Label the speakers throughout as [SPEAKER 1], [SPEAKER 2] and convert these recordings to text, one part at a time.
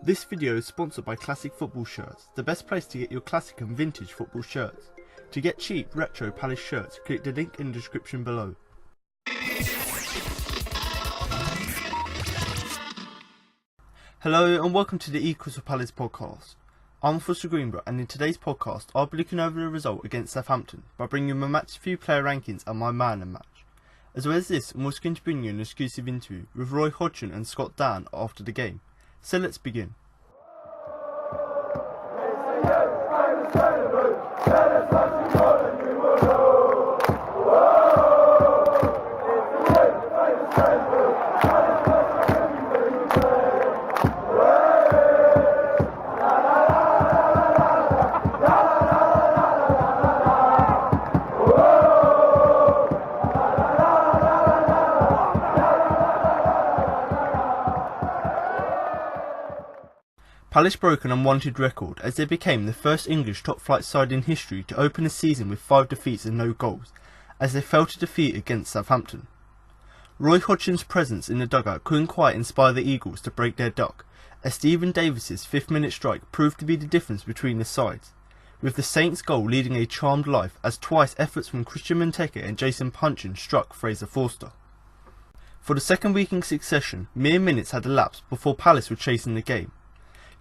[SPEAKER 1] This video is sponsored by Classic Football Shirts, the best place to get your classic and vintage football shirts. To get cheap retro Palace shirts, click the link in the description below. Hello and welcome to the Equals for Palace podcast. I'm Fraser Greenbrook, and in today's podcast I'll be looking over the result against Southampton by bringing you my match view player rankings and my man and match. As well as this, I'm also going to bring you an exclusive interview with Roy Hodgson and Scott Dan after the game. So let's begin. Palace broke an unwanted record as they became the first English top-flight side in history to open a season with 5 defeats and no goals, as they fell to defeat against Southampton. Roy Hodgson's presence in the dugout couldn't quite inspire the Eagles to break their duck, as Stephen Davis's 5th-minute strike proved to be the difference between the sides, with the Saints' goal leading a charmed life as twice efforts from Benteke and Puncheon struck Fraser Forster. For the second week in succession, mere minutes had elapsed before Palace were chasing the game.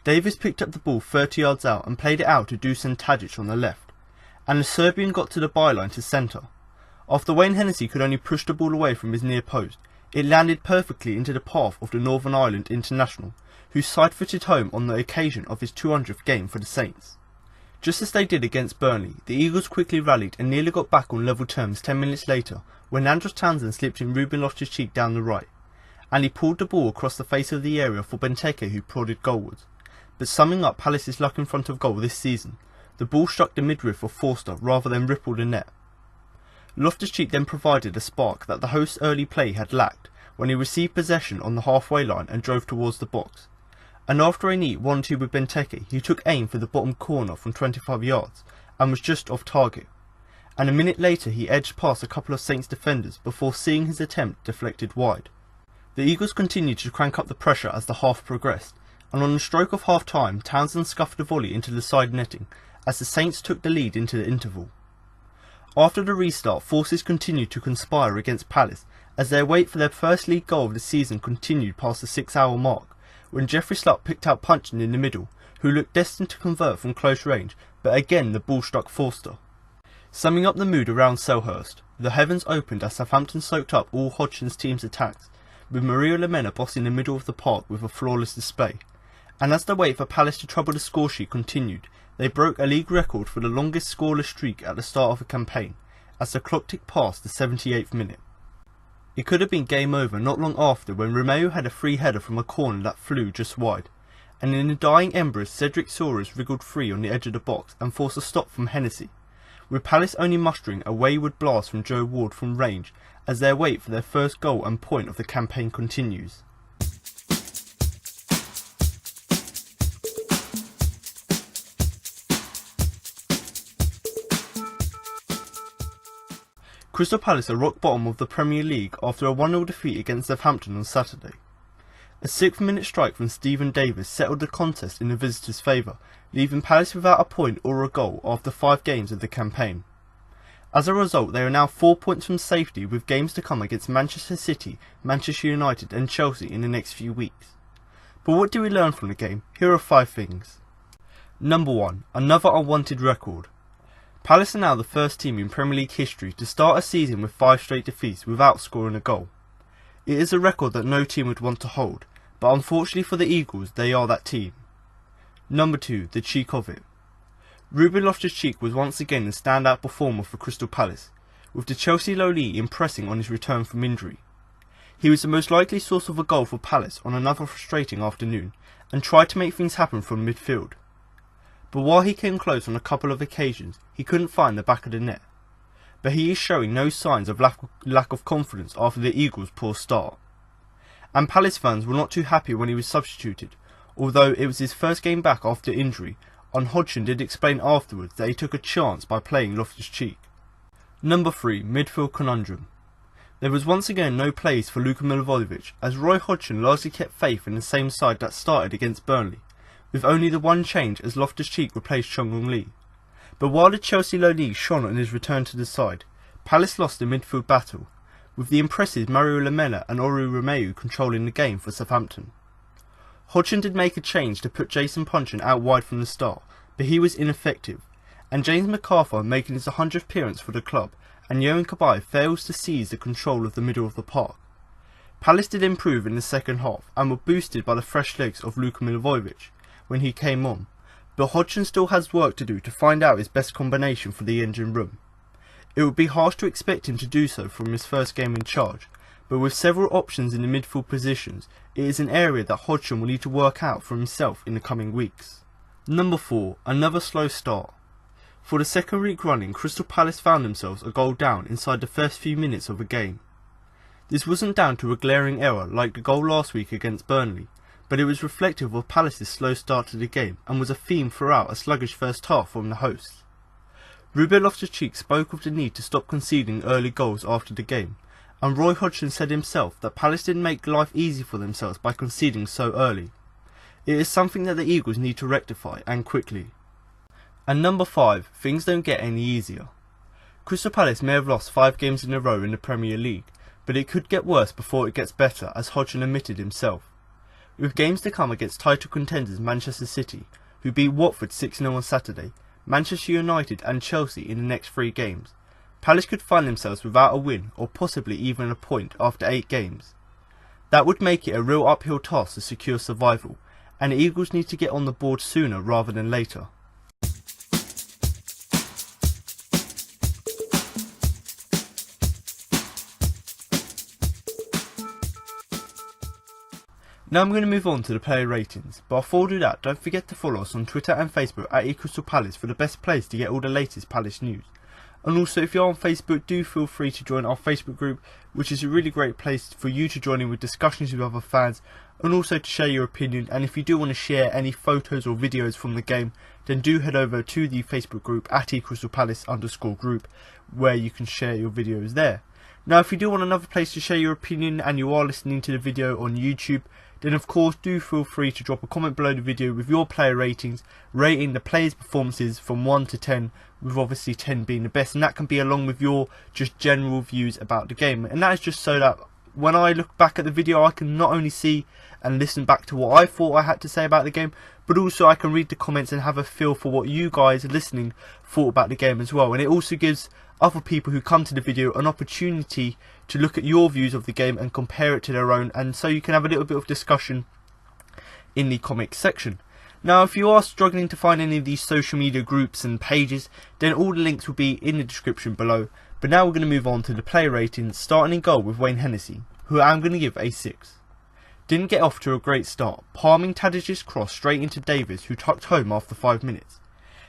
[SPEAKER 1] Davis picked up the ball 30 yards out and played it out to Dusan Tadic on the left, and the Serbian got to the byline to centre. After Wayne Hennessy could only push the ball away from his near post, it landed perfectly into the path of the Northern Ireland international, who side-footed home on the occasion of his 200th game for the Saints. Just as they did against Burnley, the Eagles quickly rallied and nearly got back on level terms 10 minutes later when Andros Townsend slipped in Loftus-Cheek down the right, and he pulled the ball across the face of the area for Benteke, who prodded goalwards. But summing up Palace's luck in front of goal this season, the ball struck the midriff of Forster rather than ripple the net. Loftus-Cheek then provided a spark that the host's early play had lacked when he received possession on the halfway line and drove towards the box. And after a neat 1-2 with Benteke, he took aim for the bottom corner from 25 yards and was just off target. And a minute later he edged past a couple of Saints defenders before seeing his attempt deflected wide. The Eagles continued to crank up the pressure as the half progressed, and on the stroke of half-time, Townsend scuffed a volley into the side netting as the Saints took the lead into the interval. After the restart, forces continued to conspire against Palace as their wait for their first league goal of the season continued past the 6-hour mark, when Jeffrey Slutt picked out Puncheon in the middle, who looked destined to convert from close range, but again the ball struck Forster. Summing up the mood around Selhurst, the heavens opened as Southampton soaked up all Hodgson's team's attacks, with Mario Lemena bossing the middle of the park with a flawless display. And as the wait for Palace to trouble the scoresheet continued, they broke a league record for the longest scoreless streak at the start of a campaign, as the clock ticked past the 78th minute. It could have been game over not long after when Romeo had a free header from a corner that flew just wide, and in the dying embers Cedric Soares wriggled free on the edge of the box and forced a stop from Hennessy, with Palace only mustering a wayward blast from Joe Ward from range as their wait for their first goal and point of the campaign continues. Crystal Palace are rock bottom of the Premier League after a 1-0 defeat against Southampton on Saturday. A 6th-minute strike from Stephen Davis settled the contest in the visitors' favour, leaving Palace without a point or a goal after 5 games of the campaign. As a result, they are now 4 points from safety with games to come against Manchester City, Manchester United and Chelsea in the next few weeks. But what do we learn from the game? Here are 5 things. Number 1. Another unwanted record. Palace are now the first team in Premier League history to start a season with 5 straight defeats without scoring a goal. It is a record that no team would want to hold, but unfortunately for the Eagles, they are that team. Number 2. The cheek of it. Ruben Loftus-Cheek was once again the standout performer for Crystal Palace, with the Chelsea lowly impressing on his return from injury. He was the most likely source of a goal for Palace on another frustrating afternoon, and tried to make things happen from midfield. But while he came close on a couple of occasions, he couldn't find the back of the net. But he is showing no signs of lack of confidence after the Eagles' poor start. And Palace fans were not too happy when he was substituted, although it was his first game back after injury, and Hodgson did explain afterwards that he took a chance by playing Loftus-Cheek. Number 3. Midfield conundrum. There was once again no place for Luka Milivojevic, as Roy Hodgson largely kept faith in the same side that started against Burnley, with only the one change as Loftus-Cheek replaced Chung Lee. But while the Chelsea loanee shone on his return to the side, Palace lost the midfield battle, with the impressive Mario Lamela and Oru Romeu controlling the game for Southampton. Hodgson did make a change to put Jason Puncheon out wide from the start, but he was ineffective, and James McArthur making his 100th appearance for the club, and Yohan Cabaye fails to seize the control of the middle of the park. Palace did improve in the second half and were boosted by the fresh legs of Luka Milivojevic when he came on, but Hodgson still has work to do to find out his best combination for the engine room. It would be harsh to expect him to do so from his first game in charge, but with several options in the midfield positions, it is an area that Hodgson will need to work out for himself in the coming weeks. Number 4. Another slow start. For the second week running, Crystal Palace found themselves a goal down inside the first few minutes of the game. This wasn't down to a glaring error like the goal last week against Burnley, but it was reflective of Palace's slow start to the game and was a theme throughout a sluggish first half from the hosts. Ruben Loftus-Cheek spoke of the need to stop conceding early goals after the game, and Roy Hodgson said himself that Palace didn't make life easy for themselves by conceding so early. It is something that the Eagles need to rectify, and quickly. And number 5, things don't get any easier. Crystal Palace may have lost 5 games in a row in the Premier League, but it could get worse before it gets better, as Hodgson admitted himself. With games to come against title contenders Manchester City, who beat Watford 6-0 on Saturday, Manchester United and Chelsea in the next 3 games, Palace could find themselves without a win or possibly even a point after 8 games. That would make it a real uphill task to secure survival, and the Eagles need to get on the board sooner rather than later. Now I'm going to move on to the player ratings, but before I do that, don't forget to follow us on Twitter and Facebook at eCrystalPalace for the best place to get all the latest Palace news. And also, if you're on Facebook, do feel free to join our Facebook group, which is a really great place for you to join in with discussions with other fans, and also to share your opinion. And if you do want to share any photos or videos from the game, then do head over to the Facebook group at eCrystalPalace_group, where you can share your videos there. Now, if you do want another place to share your opinion and you are listening to the video on YouTube, then of course do feel free to drop a comment below the video with your player ratings, rating the players' performances from 1 to 10, with obviously 10 being the best, and that can be along with your just general views about the game. And that is just so that when I look back at the video, I can not only see and listen back to what I thought I had to say about the game, but also I can read the comments and have a feel for what you guys listening thought about the game as well. And it also gives other people who come to the video an opportunity to look at your views of the game and compare it to their own, and so you can have a little bit of discussion in the comments section. Now, if you are struggling to find any of these social media groups and pages, then all the links will be in the description below. But now we're going to move on to the player ratings, starting in goal with Wayne Hennessy, who I'm going to give a 6. Didn't get off to a great start, palming Tadic's cross straight into Davis, who tucked home after 5 minutes.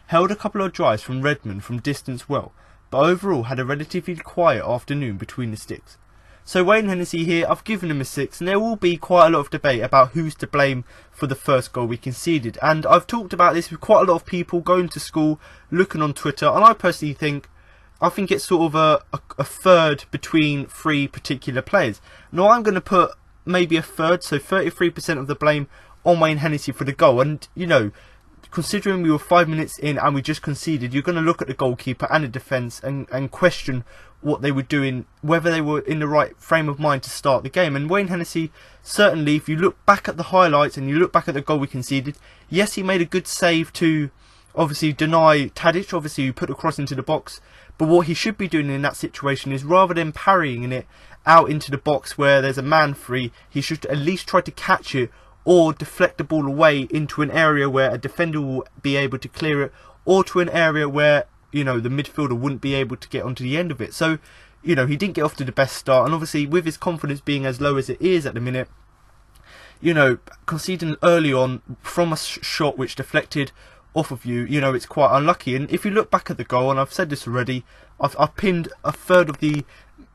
[SPEAKER 1] Held a couple of drives from Redmond from distance well, but overall had a relatively quiet afternoon between the sticks. So Wayne Hennessy here, I've given him a 6, and there will be quite a lot of debate about who's to blame for the first goal we conceded. And I've talked about this with quite a lot of people going to school, looking on Twitter, and I personally think it's sort of a third between 3 particular players. Now I'm going to put maybe a third, so 33% of the blame on Wayne Hennessy for the goal. And, you know, considering we were 5 minutes in and we just conceded, you're going to look at the goalkeeper and the defence and question what they were doing, whether they were in the right frame of mind to start the game. And Wayne Hennessy, certainly, if you look back at the highlights and you look back at the goal we conceded, yes, he made a good save to obviously deny Tadic, obviously, who put the cross into the box. But what he should be doing in that situation is, rather than parrying it out into the box where there's a man free, he should at least try to catch it or deflect the ball away into an area where a defender will be able to clear it, or to an area where, you know, the midfielder wouldn't be able to get onto the end of it. So, you know, he didn't get off to the best start, and obviously with his confidence being as low as it is at the minute, you know, conceding early on from a shot which deflected off of you, you know, it's quite unlucky. And if you look back at the goal, and I've said this already, I've pinned a third of the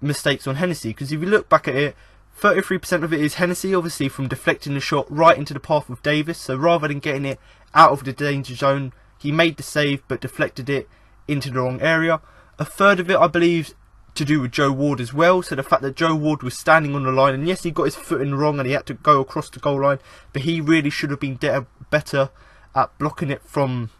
[SPEAKER 1] mistakes on Hennessy, because if you look back at it, 33% of it is Hennessy, obviously, from deflecting the shot right into the path of Davis. So rather than getting it out of the danger zone, he made the save but deflected it into the wrong area. A third of it, I believe, to do with Joe Ward as well. So the fact that Joe Ward was standing on the line, and yes, he got his foot in wrong and he had to go across the goal line, but he really should have been better at blocking it from,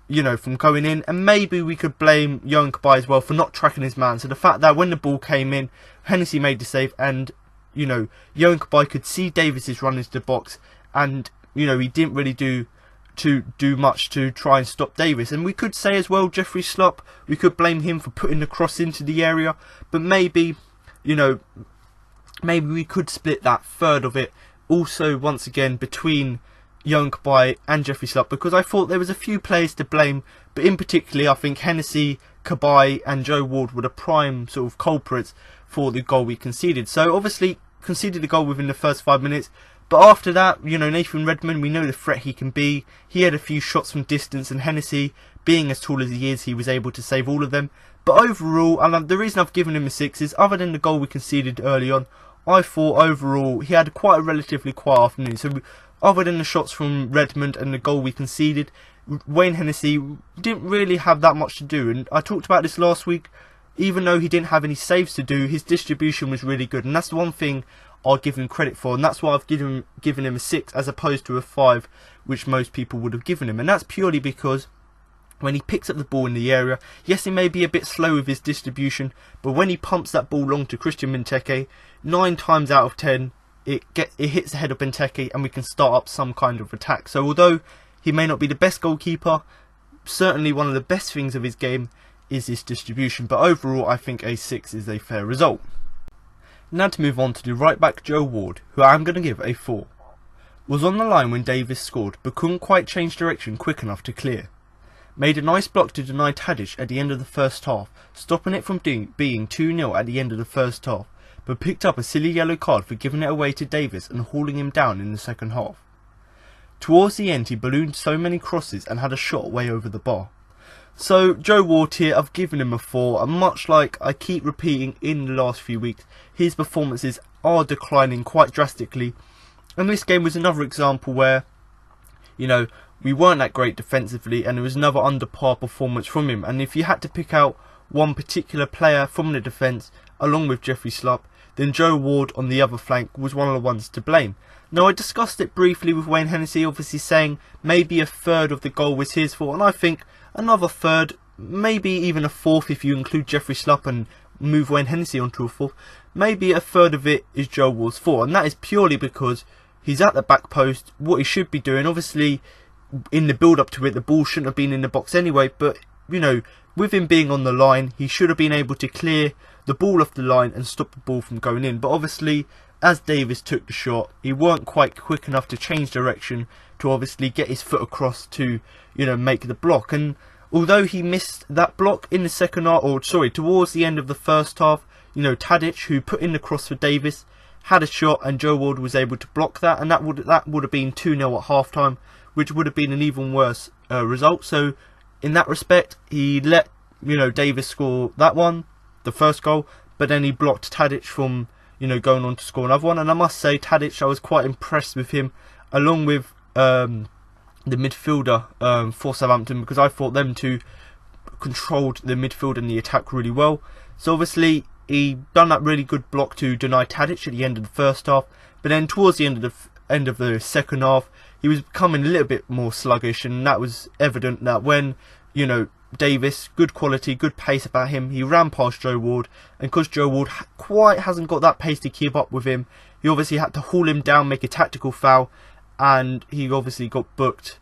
[SPEAKER 1] from going in. And maybe we could blame Young Cabaye as well for not tracking his man. So the fact that when the ball came in, Hennessy made the save, and Young Cabaye could see Davis's run into the box, and he didn't really do much to try and stop Davis. And we could say as well, Jeffrey Schlupp, we could blame him for putting the cross into the area, but maybe maybe we could split that third of it also once again between Young Cabaye and Jeffrey Schlupp, because I thought there was a few players to blame, but in particular I think Hennessy, Cabaye and Joe Ward were the prime sort of culprits for the goal we conceded. So obviously conceded a goal within the first 5 minutes, but after that, Nathan Redmond, we know the threat he can be. He had a few shots from distance, and Hennessy, being as tall as he is, he was able to save all of them. But overall, and the reason I've given him a 6 is, other than the goal we conceded early on, I thought overall he had quite a relatively quiet afternoon. So other than the shots from Redmond and the goal we conceded, Wayne Hennessy didn't really have that much to do. And I talked about this last week, even though he didn't have any saves to do, his distribution was really good. And that's the one thing I'll give him credit for, and that's why I've given him a 6 as opposed to a 5, which most people would have given him. And that's purely because when he picks up the ball in the area, yes, he may be a bit slow with his distribution, but when he pumps that ball long to Christian Benteke, 9 times out of 10 it hits the head of Benteke, and we can start up some kind of attack. So although he may not be the best goalkeeper, certainly one of the best things of his game is his distribution. But overall, I think a 6 is a fair result. Now to move on to the right back Joe Ward, who I'm going to give a 4. Was on the line when Davis scored, but couldn't quite change direction quick enough to clear. Made a nice block to deny Tadic at the end of the first half, stopping it from being 2-0 at the end of the first half, but picked up a silly yellow card for giving it away to Davis and hauling him down in the second half. Towards the end, he ballooned so many crosses and had a shot way over the bar. So Joe Ward here, I've given him a 4, and much like I keep repeating in the last few weeks, his performances are declining quite drastically. And this game was another example where, we weren't that great defensively, and it was another under par performance from him. And if you had to pick out one particular player from the defence, along with Jeffrey Schlupp, then Joe Ward on the other flank was one of the ones to blame. Now, I discussed it briefly with Wayne Hennessy, obviously saying maybe a third of the goal was his fault, and I think another third, maybe even a fourth if you include Jeffrey Schlupp and move Wayne Hennessy onto a fourth, maybe a third of it is Joe Ward's fault, and that is purely because he's at the back post, what he should be doing. Obviously, in the build-up to it, the ball shouldn't have been in the box anyway, but, with him being on the line, he should have been able to clear the ball off the line and stop the ball from going in. But obviously, as Davis took the shot, he weren't quite quick enough to change direction to obviously get his foot across to, make the block. And although he missed that block in the second half, towards the end of the first half, Tadic, who put in the cross for Davis, had a shot, and Joe Ward was able to block that, and that would have been 2-0 at half time, which would have been an even worse result. So in that respect, he let Davis score that one, the first goal, but then he blocked Tadic from going on to score another one. And I must say, Tadic, I was quite impressed with him, along with the midfielder for Southampton, because I thought them two controlled the midfield and the attack really well. So obviously he done that really good block to deny Tadic at the end of the first half, but then towards the end of the second half, he was becoming a little bit more sluggish, and that was evident that when Davis, good quality, good pace about him, he ran past Joe Ward, and because Joe Ward quite hasn't got that pace to keep up with him, he obviously had to haul him down, make a tactical foul, and he obviously got booked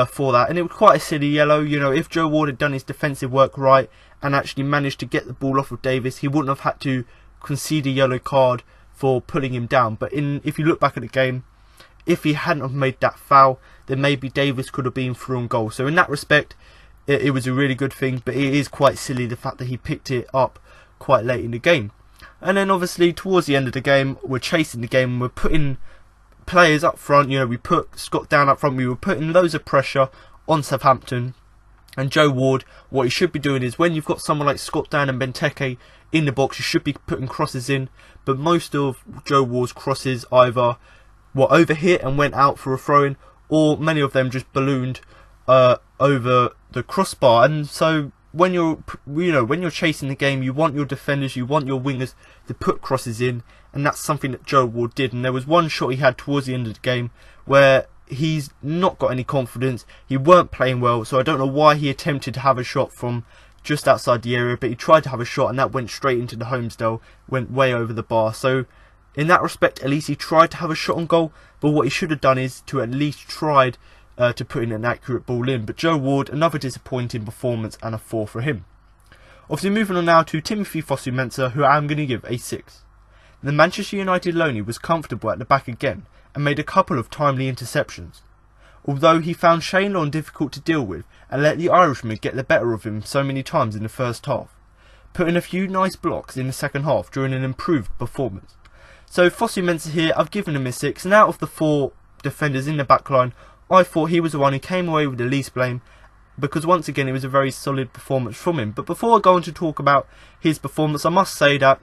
[SPEAKER 1] for that. And it was quite a silly yellow. If Joe Ward had done his defensive work right and actually managed to get the ball off of Davis, he wouldn't have had to concede a yellow card for pulling him down. But if you look back at the game, if he hadn't have made that foul, then maybe Davis could have been through on goal. So in that respect, it was a really good thing, but it is quite silly the fact that he picked it up quite late in the game. And then obviously towards the end of the game, we're chasing the game, we're putting players up front, we put Scott down up front, we were putting loads of pressure on Southampton. And Joe Ward, what he should be doing is, when you've got someone like Scott Down and Benteke in the box, you should be putting crosses in, but most of Joe Ward's crosses either were overhit and went out for a throw-in, or many of them just ballooned over the crossbar. And so when you're chasing the game, you want your defenders, you want your wingers to put crosses in, and that's something that Joe Ward did. And there was one shot he had towards the end of the game where he's not got any confidence. He weren't playing well, so I don't know why he attempted to have a shot from just outside the area, but he tried to have a shot and that went straight into the Holmesdale, went way over the bar. So in that respect, at least he tried to have a shot on goal, but what he should have done is to at least tried to put in an accurate ball in. But Joe Ward, another disappointing performance, and a 4 for him. Obviously moving on now to Timothy Fosu-Mensah, who I'm going to give a 6. The Manchester United loanee was comfortable at the back again and made a couple of timely interceptions. Although he found Shane Long difficult to deal with and let the Irishman get the better of him so many times in the first half, putting a few nice blocks in the second half during an improved performance. So Fosu-Mensah here, I've given him a 6, and out of the 4 defenders in the back line, I thought he was the one who came away with the least blame, because once again it was a very solid performance from him. But before I go on to talk about his performance, I must say that,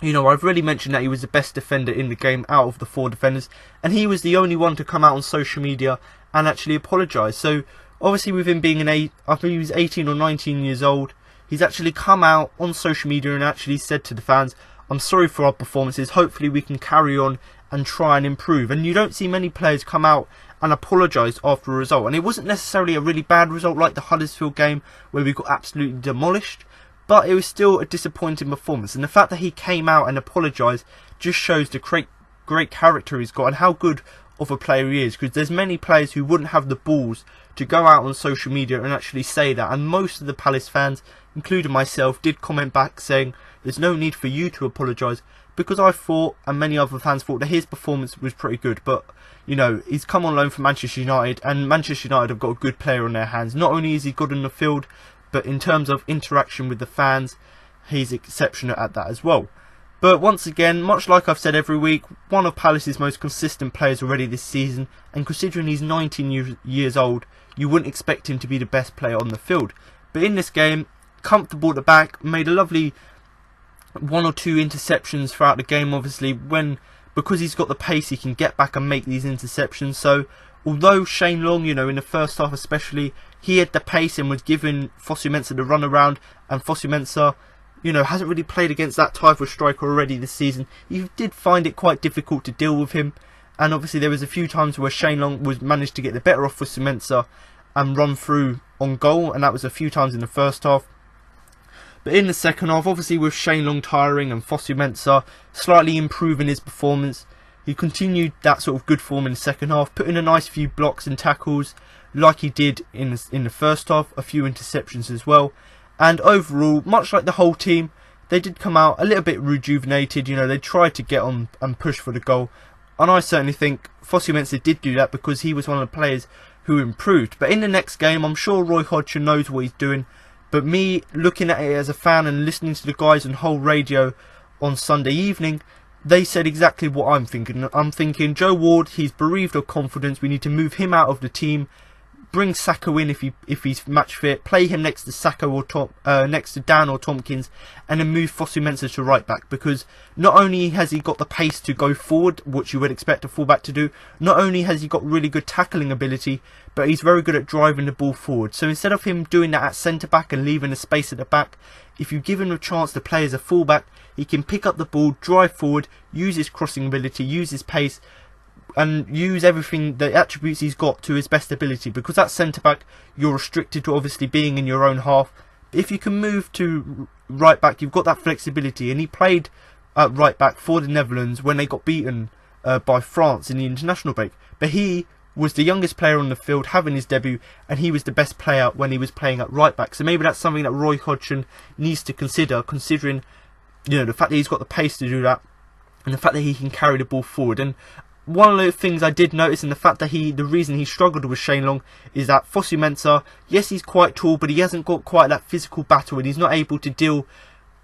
[SPEAKER 1] you know, I've really mentioned that he was the best defender in the game out of the 4 defenders, and he was the only one to come out on social media and actually apologise. So obviously with him being I think he was 18 or 19 years old, he's actually come out on social media and actually said to the fans, I'm sorry for our performances, hopefully we can carry on and try and improve. And you don't see many players come out and apologise after a result, and it wasn't necessarily a really bad result like the Huddersfield game where we got absolutely demolished, but it was still a disappointing performance. And the fact that he came out and apologised just shows the great character he's got and how good of a player he is, because there's many players who wouldn't have the balls to go out on social media and actually say that, and most of the Palace fans, including myself, did comment back saying there's no need for you to apologise, because I thought, and many other fans thought, that his performance was pretty good. But you know, he's come on loan from Manchester United, and Manchester United have got a good player on their hands. Not only is he good on the field, but in terms of interaction with the fans, he's exceptional at that as well. But once again, much like I've said every week, one of Palace's most consistent players already this season, and considering he's 19 years old, you wouldn't expect him to be the best player on the field. But in this game, comfortable at the back, made a lovely 1 or 2 interceptions throughout the game. Obviously, because he's got the pace, he can get back and make these interceptions. So although Shane Long, you know, in the first half especially, he had the pace and was giving Fosu-Mensah the run around, and Fosu-Mensah, you know, hasn't really played against that type of striker already this season. You did find it quite difficult to deal with him, and obviously there was a few times where Shane Long managed to get the better of Fosu-Mensah and run through on goal, and that was a few times in the first half. But in the second half, obviously with Shane Long tiring and Fosu-Mensah slightly improving his performance, he continued that sort of good form in the second half, putting a nice few blocks and tackles like he did in the first half, a few interceptions as well. And overall, much like the whole team, they did come out a little bit rejuvenated. You know, they tried to get on and push for the goal, and I certainly think Fosu-Mensah did do that because he was one of the players who improved. But in the next game, I'm sure Roy Hodgson knows what he's doing. But me looking at it as a fan and listening to the guys on whole radio on Sunday evening, they said exactly what I'm thinking. I'm thinking Joe Ward, he's bereaved of confidence. We need to move him out of the team. Bring Sakho in if he's match fit. Play him next to Sakho or next to Dan or Tompkins, and then move Fosu-Mensah to right back, because not only has he got the pace to go forward, which you would expect a fullback to do, not only has he got really good tackling ability, but he's very good at driving the ball forward. So instead of him doing that at centre back and leaving a space at the back, if you give him a chance to play as a fullback, he can pick up the ball, drive forward, use his crossing ability, use his pace, and use everything, the attributes he's got, to his best ability. Because at centre back, you're restricted to obviously being in your own half. If you can move to right back, you've got that flexibility. And he played at right back for the Netherlands when they got beaten by France in the international break. But he was the youngest player on the field, having his debut, and he was the best player when he was playing at right back. So maybe that's something that Roy Hodgson needs to consider, considering, you know, the fact that he's got the pace to do that, and the fact that he can carry the ball forward. And one of the things I did notice, and the fact that the reason he struggled with Shane Long, is that Fosu-Mensah, yes, he's quite tall, but he hasn't got quite that physical battle, and he's not able to deal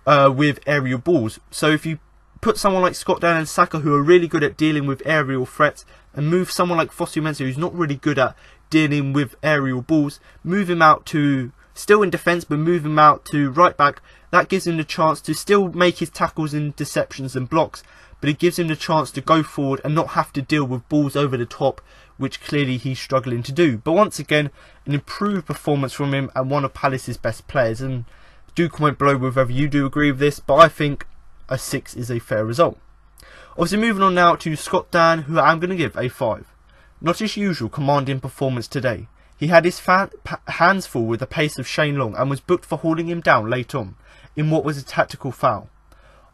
[SPEAKER 1] with aerial balls. So if you put someone like Scott Dann and Sakho, who are really good at dealing with aerial threats, and move someone like Fosu-Mensah, who's not really good at dealing with aerial balls, move him out to, still in defence, but move him out to right back, that gives him the chance to still make his tackles and interceptions and blocks, but it gives him the chance to go forward and not have to deal with balls over the top, which clearly he's struggling to do. But once again, an improved performance from him, and one of Palace's best players. And do comment below whether you do agree with this, but I think a 6 is a fair result. Obviously moving on now to Scott Dann, who I'm going to give a 5. Not his usual commanding performance today. He had his hands full with the pace of Shane Long and was booked for hauling him down late on, in what was a tactical foul.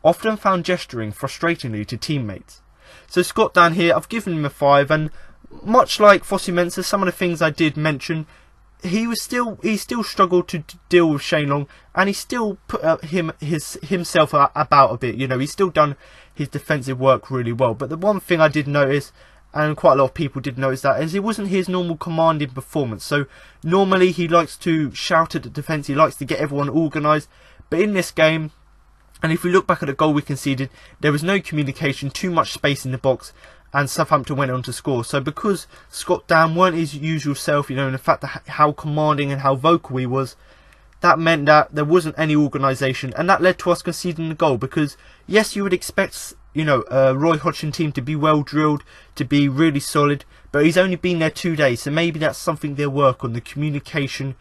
[SPEAKER 1] Often found gesturing frustratingly to teammates. So Scott down here, I've given him a 5, and much like Fosu Mensah, some of the things I did mention, he still struggled to deal with Shane Long, and he still put himself about a bit. You know, he's still done his defensive work really well. But the one thing I did notice, and quite a lot of people did notice that, is it wasn't his normal commanding performance. So normally he likes to shout at the defence, he likes to get everyone organised, but in this game, and if we look back at the goal we conceded, there was no communication, too much space in the box, and Southampton went on to score. So because Scott Dann weren't his usual self, you know, and the fact that how commanding and how vocal he was, that meant that there wasn't any organisation, and that led to us conceding the goal. Because yes, you would expect, you know, a Roy Hodgson team to be well drilled, to be really solid, but he's only been there 2 days, so maybe that's something they'll work on, the communication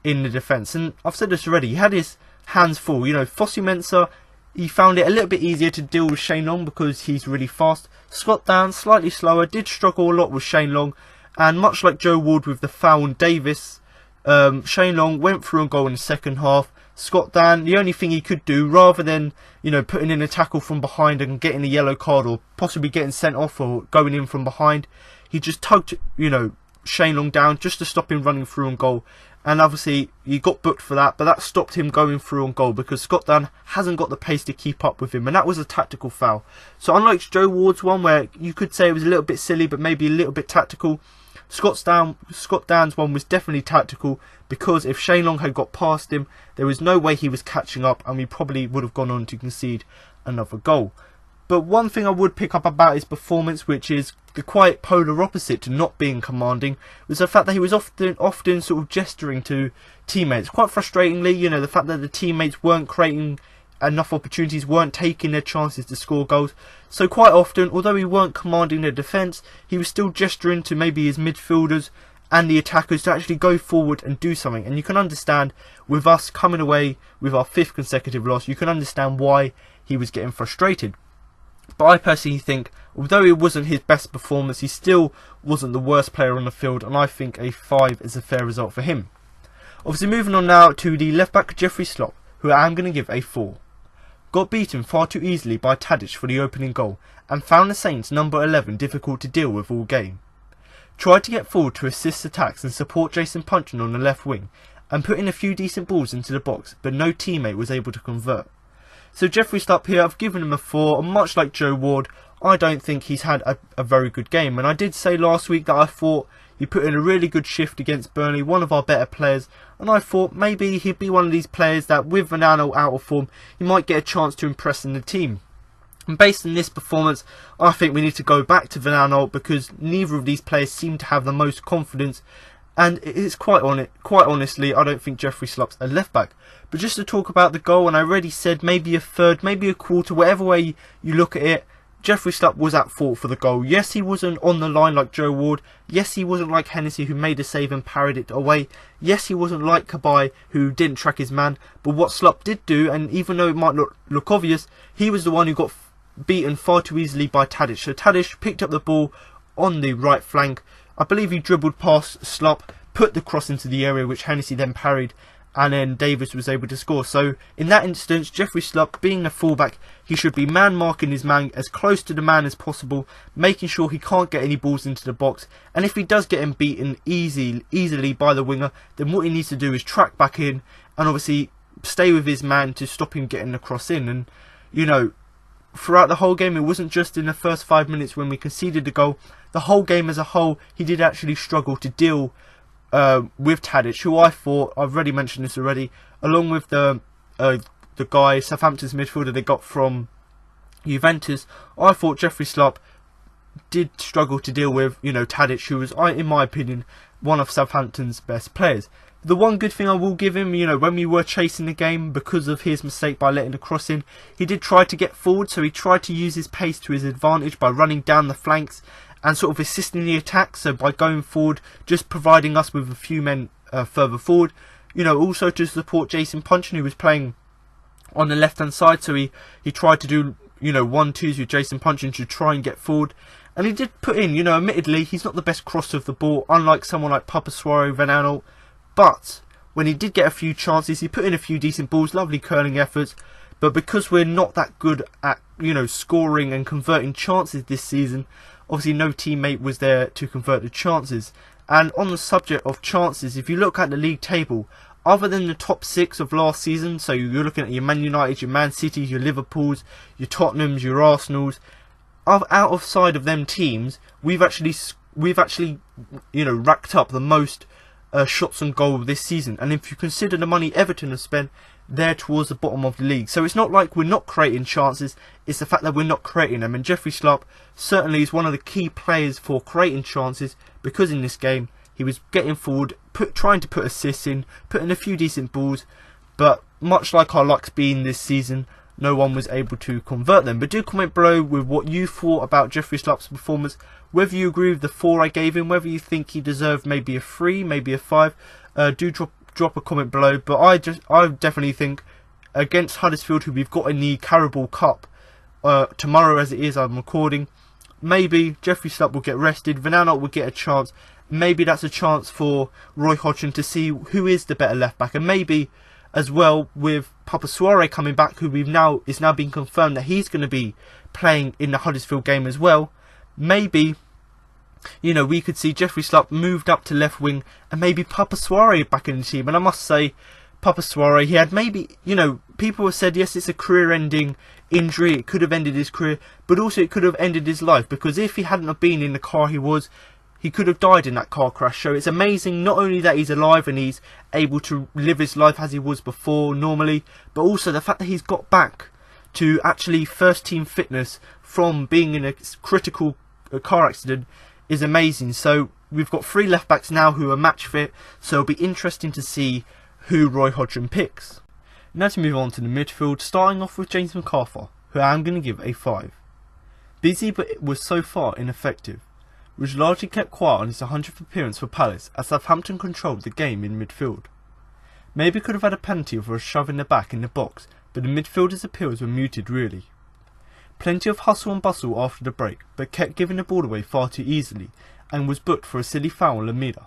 [SPEAKER 1] in the defence. And I've said this already, he had his hands full. You know, Fosu Mensah, he found it a little bit easier to deal with Shane Long because he's really fast. Scott Dann, slightly slower, did struggle a lot with Shane Long, and much like Joe Ward with the foul on Davis, Shane Long went through and goal in the second half. Scott Dann, the only thing he could do, rather than, you know, putting in a tackle from behind and getting a yellow card or possibly getting sent off or going in from behind, he just tugged, you know, Shane Long down just to stop him running through on goal. And obviously he got booked for that, but that stopped him going through on goal because Scott Dann hasn't got the pace to keep up with him, and that was a tactical foul. So unlike Joe Ward's one, where you could say it was a little bit silly but maybe a little bit tactical, Scott Dann's one was definitely tactical, because if Shane Long had got past him, there was no way he was catching up, and we probably would have gone on to concede another goal. But one thing I would pick up about his performance, which is the quite polar opposite to not being commanding, was the fact that he was often sort of gesturing to teammates. Quite frustratingly, you know, the fact that the teammates weren't creating enough opportunities, weren't taking their chances to score goals. So quite often, although he weren't commanding the defence, he was still gesturing to maybe his midfielders and the attackers to actually go forward and do something. And you can understand, with us coming away with our 5th consecutive loss, you can understand why he was getting frustrated. But I personally think, although it wasn't his best performance, he still wasn't the worst player on the field, and I think a 5 is a fair result for him. Obviously, moving on now to the left back Jeffrey Slopp, who I am going to give a 4. Got beaten far too easily by Tadic for the opening goal, and found the Saints' number 11 difficult to deal with all game. Tried to get forward to assist attacks and support Jason Puncheon on the left wing, and put in a few decent balls into the box, but no teammate was able to convert. So Jeffrey Slopp here, I've given him a 4, and much like Joe Ward, I don't think he's had a very good game. And I did say last week that I thought he put in a really good shift against Burnley, one of our better players, and I thought maybe he'd be one of these players that with Vanano out of form, he might get a chance to impress in the team. And based on this performance, I think we need to go back to Vanano, because neither of these players seem to have the most confidence. And it's quite honestly, I don't think Jeffrey Slopp's a left back. But just to talk about the goal, and I already said maybe a third, maybe a quarter, whatever way you look at it, Jeffrey Slopp was at fault for the goal. Yes, he wasn't on the line like Joe Ward. Yes, he wasn't like Hennessy, who made a save and parried it away. Yes, he wasn't like Cabaye, who didn't track his man. But what Slopp did do, and even though it might not look obvious, he was the one who got beaten far too easily by Tadic. So Tadic picked up the ball on the right flank. I believe he dribbled past Slopp, put the cross into the area, which Hennessy then parried, and then Davis was able to score. So in that instance, Jeffrey Slopp, being a fullback, he should be man marking his man as close to the man as possible, making sure he can't get any balls into the box. And if he does get him beaten easily by the winger, then what he needs to do is track back in and obviously stay with his man to stop him getting the cross in. And, you know, throughout the whole game, it wasn't just in the first 5 minutes when we conceded the goal. The whole game as a whole, he did actually struggle to deal with Tadic, who I thought, I've already mentioned this already, along with the guy, Southampton's midfielder they got from Juventus, I thought Jeffrey Slopp did struggle to deal with, you know, Tadic, who was, in my opinion, one of Southampton's best players. The one good thing I will give him, you know, when we were chasing the game because of his mistake by letting the cross in, he did try to get forward, so he tried to use his pace to his advantage by running down the flanks and sort of assisting the attack. So by going forward, just providing us with a few men further forward, you know, also to support Jason Puncheon, who was playing on the left hand side. So he tried to do, you know, 1-2s with Jason Puncheon to try and get forward. And he did put in, admittedly, he's not the best crosser of the ball, unlike someone like Papa Suarez, Van Aanholt. But when he did get a few chances, he put in a few decent balls, lovely curling efforts. But because we're not that good at, scoring and converting chances this season, obviously no teammate was there to convert the chances. And on the subject of chances, if you look at the league table, other than the top 6 of last season, so you're looking at your Man United, your Man City, your Liverpools, your Tottenhams, your Arsenals, outside of them teams, we've actually racked up the most shots on goal this season. And if you consider the money Everton have spent, they're towards the bottom of the league. So it's not like we're not creating chances, it's the fact that we're not creating them. And Jeffrey Schlupp certainly is one of the key players for creating chances, because in this game he was getting forward, trying to put assists in, putting a few decent balls, but much like our luck's been this season, no one was able to convert them. But do comment below with what you thought about Jeffrey Schlupp's performance, whether you agree with the 4 I gave him, whether you think he deserved maybe a 3, maybe a 5. Do drop a comment below. But I definitely think against Huddersfield, who we've got in the Carabao Cup tomorrow, as it is I'm recording, maybe Jeffrey Schlupp will get rested, Van Aanholt will get a chance. Maybe that's a chance for Roy Hodgson to see who is the better left back, and maybe as well with Papa Suarez coming back, who is now being confirmed that he's going to be playing in the Huddersfield game as well. Maybe we could see Jeffrey Schlupp moved up to left wing, and maybe Papa Suarez back in the team. And I must say, Papa Suarez, he had maybe, people have said, yes, it's a career-ending injury, it could have ended his career, but also it could have ended his life, because if he hadn't have been in the car he could have died in that car crash. So it's amazing not only that he's alive and he's able to live his life as he was before normally, but also the fact that he's got back to actually first team fitness from being in a critical car accident is amazing. So we've got 3 left backs now who are match fit, so it'll be interesting to see who Roy Hodgson picks. Now to move on to the midfield, starting off with James McArthur, who I'm going to give a 5. Busy, but it was so far ineffective. Was largely kept quiet on his 100th appearance for Palace, as Southampton controlled the game in midfield. Maybe could have had a penalty for a shove in the back in the box, but the midfielders' appeals were muted really. Plenty of hustle and bustle after the break, but kept giving the ball away far too easily, and was booked for a silly foul on Lamida.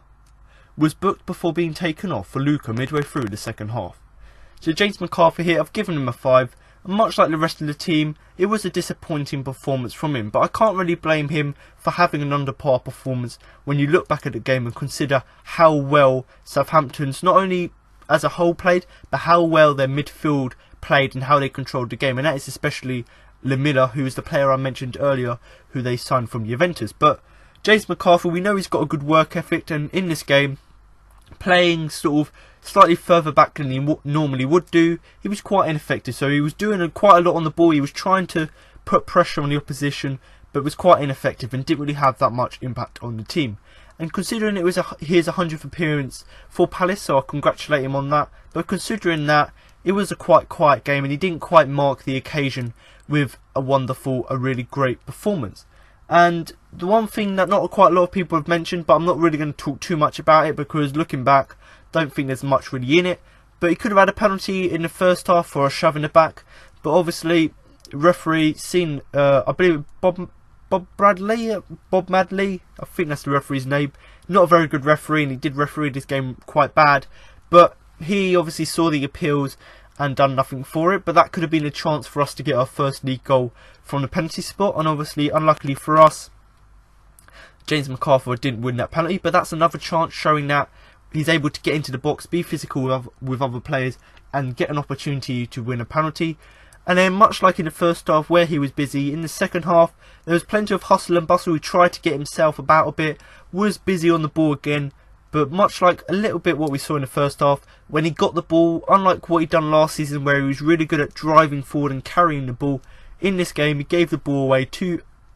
[SPEAKER 1] Was booked before being taken off for Luca midway through the second half. So James McArthur here, I've given him a 5. And much like the rest of the team, it was a disappointing performance from him, but I can't really blame him for having an under par performance when you look back at the game and consider how well Southampton's not only as a whole played, but how well their midfield played and how they controlled the game. And that is especially Lamida, who is the player I mentioned earlier, who they signed from Juventus. But James McArthur, we know he's got a good work ethic, and in this game, playing sort of slightly further back than he normally would do, he was quite ineffective. So he was doing quite a lot on the ball, he was trying to put pressure on the opposition, but was quite ineffective and didn't really have that much impact on the team. And considering it was his 100th appearance for Palace, so I congratulate him on that, but considering that it was a quite quiet game and he didn't quite mark the occasion with a really great performance. And the one thing that not quite a lot of people have mentioned, but I'm not really going to talk too much about it, because looking back, don't think there's much really in it, but he could have had a penalty in the first half for a shove in the back. But obviously referee seen I believe Bob Madley, I think that's the referee's name, not a very good referee, and he did referee this game quite bad, but he obviously saw the appeals and done nothing for it. But that could have been a chance for us to get our first league goal from the penalty spot, and obviously unluckily for us, James McArthur didn't win that penalty. But that's another chance showing that he's able to get into the box, be physical with other players, and get an opportunity to win a penalty. And then much like in the first half where he was busy, in the second half there was plenty of hustle and bustle. He tried to get himself about a bit, was busy on the ball again, but much like a little bit what we saw in the first half, when he got the ball, unlike what he'd done last season where he was really good at driving forward and carrying the ball, in this game he gave the ball away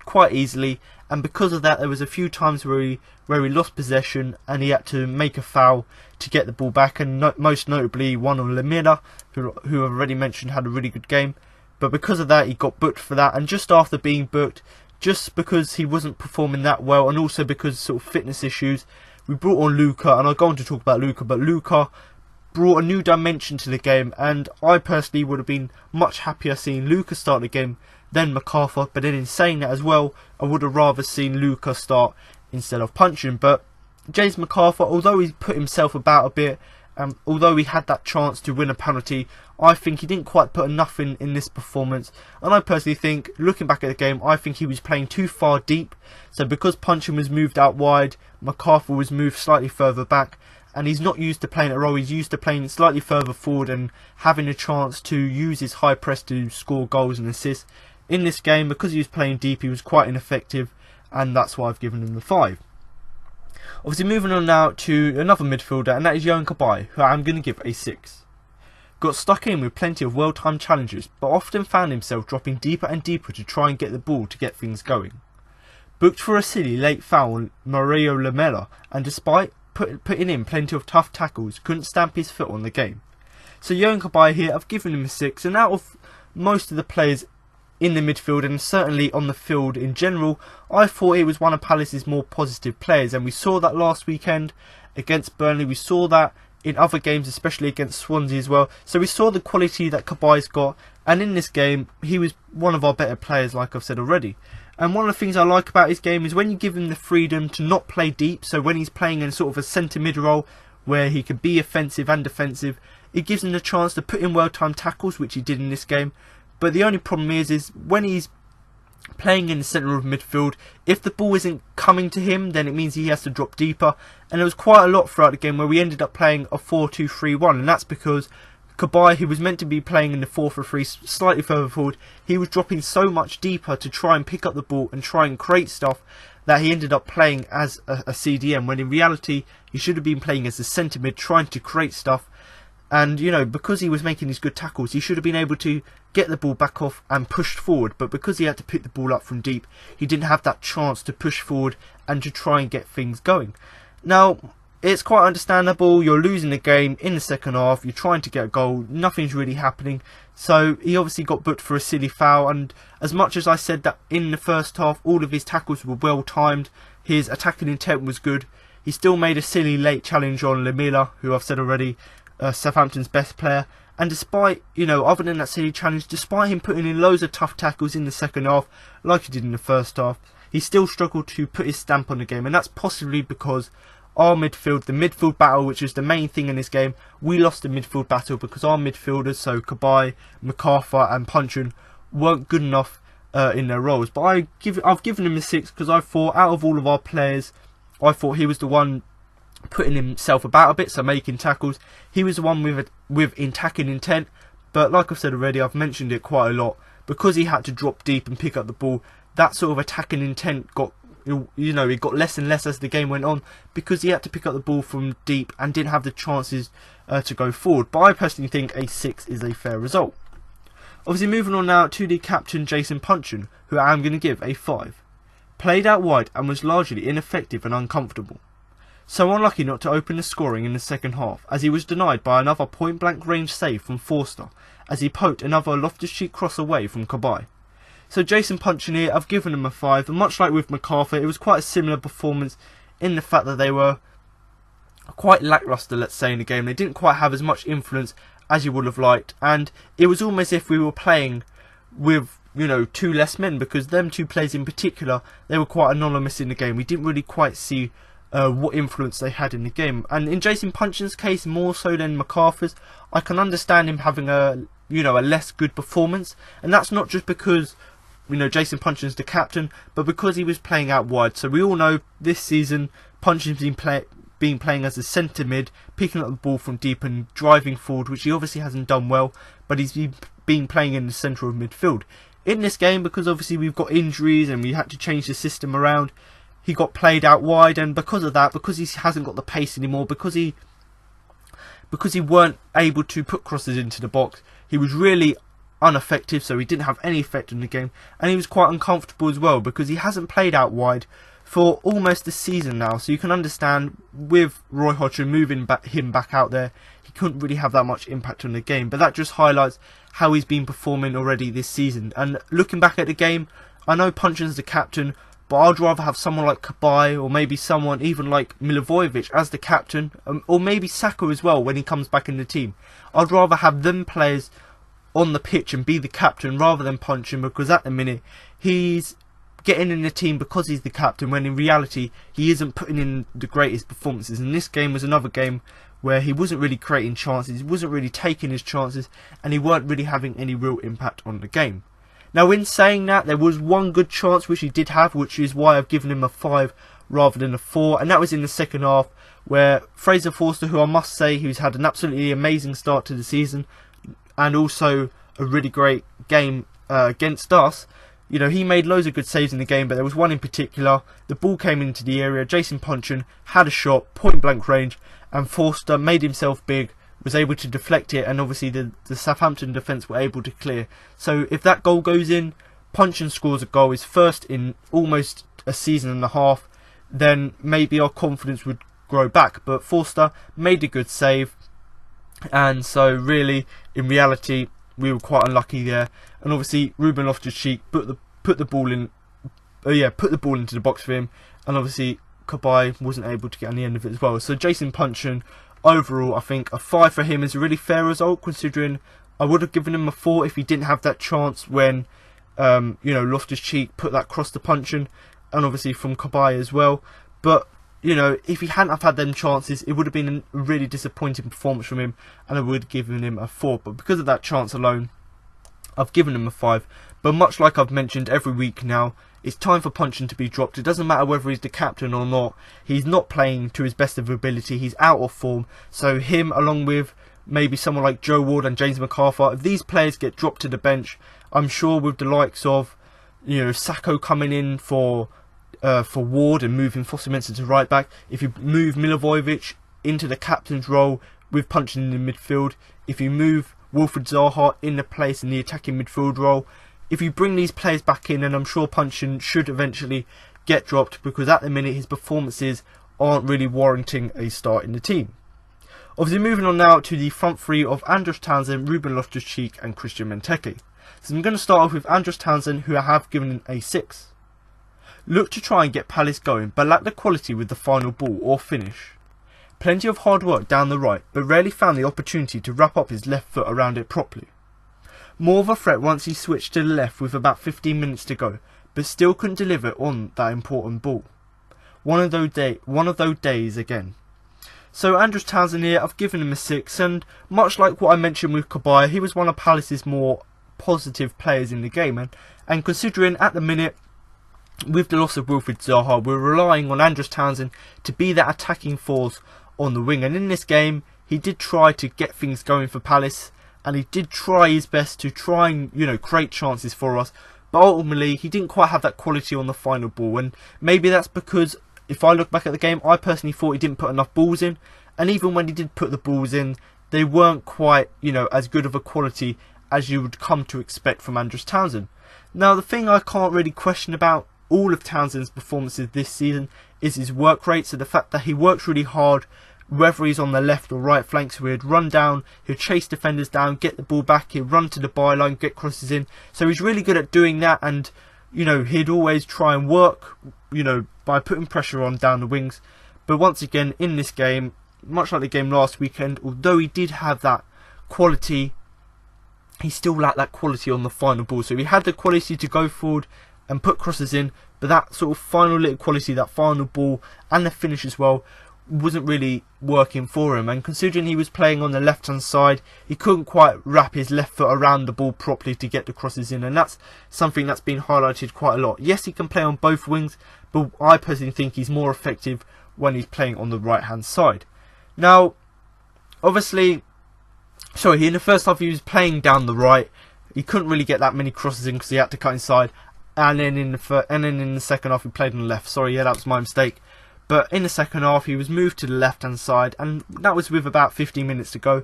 [SPEAKER 1] quite easily, and because of that there was a few times where he lost possession and he had to make a foul to get the ball back, and most notably one on Lamida, who I've already mentioned had a really good game. But because of that he got booked for that, and just after being booked, just because he wasn't performing that well, and also because of sort of fitness issues, we brought on Luca, and I'll go on to talk about Luca, but Luca brought a new dimension to the game, and I personally would have been much happier seeing Luca start the game then MacArthur. But then in saying that as well, I would have rather seen Luca start instead of Puncheon. But James MacArthur, although he put himself about a bit, although he had that chance to win a penalty, I think he didn't quite put enough in this performance. And I personally think, looking back at the game, I think he was playing too far deep. So because Puncheon was moved out wide, MacArthur was moved slightly further back. And he's not used to playing at role, he's used to playing slightly further forward and having a chance to use his high press to score goals and assists. In this game, because he was playing deep, he was quite ineffective. And that's why I've given him the 5. Obviously moving on now to another midfielder, and that is Yohan Cabaye, who I'm going to give a 6. Got stuck in with plenty of well-timed challenges, but often found himself dropping deeper and deeper to try and get the ball to get things going. Booked for a silly late foul on Mario Lamela, and despite putting in plenty of tough tackles, couldn't stamp his foot on the game. So Yohan Cabaye here, I've given him a 6, and out of most of the players in the midfield and certainly on the field in general, I thought he was one of Palace's more positive players, and we saw that last weekend against Burnley, we saw that in other games, especially against Swansea as well. So we saw the quality that Cabaye's got, and in this game he was one of our better players, like I've said already. And one of the things I like about his game is when you give him the freedom to not play deep, so when he's playing in sort of a centre mid role where he can be offensive and defensive, it gives him the chance to put in well-timed tackles, which he did in this game. But the only problem is when he's playing in the centre of midfield, if the ball isn't coming to him, then it means he has to drop deeper. And there was quite a lot throughout the game where we ended up playing a 4-2-3-1, and that's because Cabaye, who was meant to be playing in the 4-3, slightly further forward, he was dropping so much deeper to try and pick up the ball and try and create stuff that he ended up playing as a CDM, when in reality he should have been playing as a centre mid, trying to create stuff. And, you know, because he was making these good tackles, he should have been able to get the ball back off and push forward. But because he had to pick the ball up from deep, he didn't have that chance to push forward and to try and get things going. Now, it's quite understandable. You're losing the game in the second half. You're trying to get a goal. Nothing's really happening. So he obviously got booked for a silly foul. And as much as I said that in the first half, all of his tackles were well timed, his attacking intent was good, he still made a silly late challenge on Lamela, who I've said already, Southampton's best player. And despite, you know, other than that silly challenge, despite him putting in loads of tough tackles in the second half, like he did in the first half, he still struggled to put his stamp on the game. And that's possibly because our midfield, the midfield battle, which is the main thing in this game, we lost the midfield battle because our midfielders, so Cabaye, MacArthur and Puncheon, weren't good enough in their roles. But I've given him a 6 because I thought out of all of our players, I thought he was the one putting himself about a bit, so making tackles. He was the one with attacking intent, but like I've said already, I've mentioned it quite a lot, because he had to drop deep and pick up the ball, that sort of attacking intent got, you know, it got less and less as the game went on, because he had to pick up the ball from deep and didn't have the chances to go forward. But I personally think a 6 is a fair result. Obviously moving on now to the captain Jason Puncheon, who I am going to give a 5. Played out wide and was largely ineffective and uncomfortable. So unlucky not to open the scoring in the second half, as he was denied by another point-blank range save from Forster, as he poked another Loftus-Cheek cross away from Cabaye. So Jason Puncheon here, I've given him a 5, and much like with MacArthur, it was quite a similar performance in the fact that they were quite lacklustre, let's say, in the game. They didn't quite have as much influence as you would have liked, and it was almost as if we were playing with, you know, 2 less men, because them 2 players in particular, they were quite anonymous in the game. We didn't really quite see what influence they had in the game. And in Jason Puncheon's case, more so than MacArthur's, I can understand him having a less good performance, and that's not just because, you know, Jason Puncheon's the captain, but because he was playing out wide. So we all know this season Puncheon's been playing as a centre mid, picking up the ball from deep and driving forward, which he obviously hasn't done well, but he's been playing in the centre of midfield. In this game, because obviously we've got injuries and we had to change the system around, he got played out wide, and because of that, because he hasn't got the pace anymore, because he weren't able to put crosses into the box, he was really ineffective, so he didn't have any effect on the game, and he was quite uncomfortable as well, because he hasn't played out wide for almost a season now. So you can understand, with Roy Hodgson moving him back out there, he couldn't really have that much impact on the game. But that just highlights how he's been performing already this season. And looking back at the game, I know Puncheon's the captain, but I'd rather have someone like Cabaye, or maybe someone even like Milivojevic as the captain, or maybe Sakho as well when he comes back in the team. I'd rather have them players on the pitch and be the captain rather than Puncheon, because at the minute he's getting in the team because he's the captain, when in reality he isn't putting in the greatest performances. And this game was another game where he wasn't really creating chances, he wasn't really taking his chances, and he weren't really having any real impact on the game. Now, in saying that, there was one good chance which he did have, which is why I've given him a 5 rather than a 4, and that was in the second half, where Fraser Forster, who I must say who's had an absolutely amazing start to the season and also a really great game against us, you know, he made loads of good saves in the game, but there was one in particular. The ball came into the area, Jason Puncheon had a shot, point blank range, and Forster made himself big, was able to deflect it, and obviously the Southampton defence were able to clear. So if that goal goes in, Puncheon scores a goal, his first in almost a season and a half, then maybe our confidence would grow back. But Forster made a good save, and so really, in reality, we were quite unlucky there. And obviously, Ruben Loftus-Cheek put the ball in, put the ball into the box for him, and obviously Cabaye wasn't able to get on the end of it as well. So Jason Puncheon, overall, I think a 5 for him is a really fair result, considering I would have given him a 4 if he didn't have that chance when you know, Loftus-Cheek put that cross to Puncheon, and obviously from Cabaye as well. But you know, if he hadn't have had them chances, it would have been a really disappointing performance from him, and I would have given him a 4. But because of that chance alone, I've given him a 5. But much like I've mentioned every week now, it's time for Puncheon to be dropped. It doesn't matter whether he's the captain or not. He's not playing to his best of ability. He's out of form. So him, along with maybe someone like Joe Ward and James McArthur, if these players get dropped to the bench, I'm sure with the likes of, you know, Sakho coming in for Ward and moving Foster to right back, if you move Milivojevic into the captain's role with Puncheon in the midfield, if you move Wilfried Zaha in the place in the attacking midfield role, if you bring these players back in, and I'm sure Puncheon should eventually get dropped, because at the minute his performances aren't really warranting a start in the team. Obviously, moving on now to the front three of Andros Townsend, Ruben Loftus-Cheek and Christian Benteke. So I'm going to start off with Andros Townsend, who I have given a 6. Looked to try and get Palace going, but lacked the quality with the final ball or finish. Plenty of hard work down the right, but rarely found the opportunity to wrap up his left foot around it properly. More of a threat once he switched to the left with about 15 minutes to go, but still couldn't deliver on that important ball. One of those days again. So Andros Townsend here, I've given him a 6, and much like what I mentioned with Cabaye, he was one of Palace's more positive players in the game, and considering at the minute, with the loss of Wilfried Zaha, we're relying on Andros Townsend to be that attacking force on the wing. And in this game, he did try to get things going for Palace, and he did try his best to try and, you know, create chances for us. But ultimately, he didn't quite have that quality on the final ball. And maybe that's because, if I look back at the game, I personally thought he didn't put enough balls in. And even when he did put the balls in, they weren't quite, you know, as good of a quality as you would come to expect from Andros Townsend. Now, the thing I can't really question about all of Townsend's performances this season is his work rate. So the fact that he works really hard, whether he's on the left or right flank, so he'd run down, he'd chase defenders down, get the ball back, he'd run to the byline, get crosses in. So he's really good at doing that, and, you know, he'd always try and work, you know, by putting pressure on down the wings. But once again, in this game, much like the game last weekend, although he did have that quality, he still lacked that quality on the final ball. So he had the quality to go forward and put crosses in, but that sort of final little quality, that final ball and the finish as well, wasn't really working for him. And considering he was playing on the left hand side, he couldn't quite wrap his left foot around the ball properly to get the crosses in, and that's something that's been highlighted quite a lot. Yes, he can play on both wings, but I personally think he's more effective when he's playing on the right hand side. Now, obviously, in the first half he was playing down the right. He couldn't really get that many crosses in because he had to cut inside. And then in the second half he played on the left. That was my mistake. But in the second half he was moved to the left hand side, and that was with about 15 minutes to go.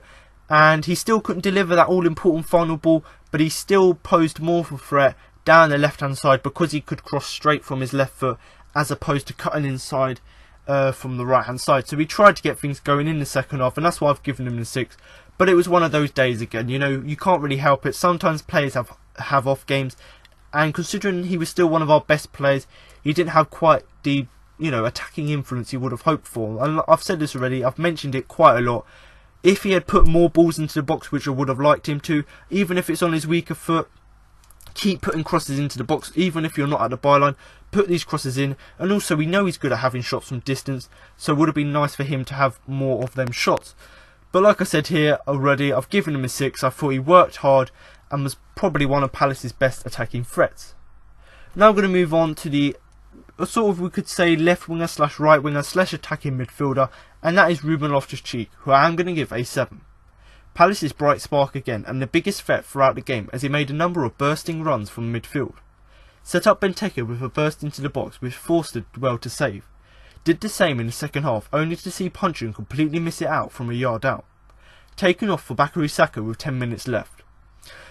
[SPEAKER 1] And he still couldn't deliver that all important final ball, but he still posed more of a threat down the left hand side because he could cross straight from his left foot as opposed to cutting inside from the right hand side. So he tried to get things going in the second half, and that's why I've given him the 6. But it was one of those days again. You know, you can't really help it. Sometimes players have off games. And considering he was still one of our best players, he didn't have quite the, you know, attacking influence he would have hoped for. And I've said this already, I've mentioned it quite a lot. if he had put more balls into the box, which I would have liked him to, even if it's on his weaker foot, keep putting crosses into the box, even if you're not at the byline, put these crosses in. And also, we know he's good at having shots from distance, so it would have been nice for him to have more of them shots. But like I said here already, I've given him a 6. I thought he worked hard and was probably one of Palace's best attacking threats. Now I'm going to move on to the sort of, we could say, left winger slash right winger slash attacking midfielder, and that is Ruben Loftus-Cheek, who I am going to give a 7. Palace's bright spark again, and the biggest threat throughout the game, as he made a number of bursting runs from midfield. Set up Benteke with a burst into the box, which Forster did well to save. Did the same in the second half, only to see Puncheon completely miss it out from a yard out. Taken off for Sakho with 10 minutes left.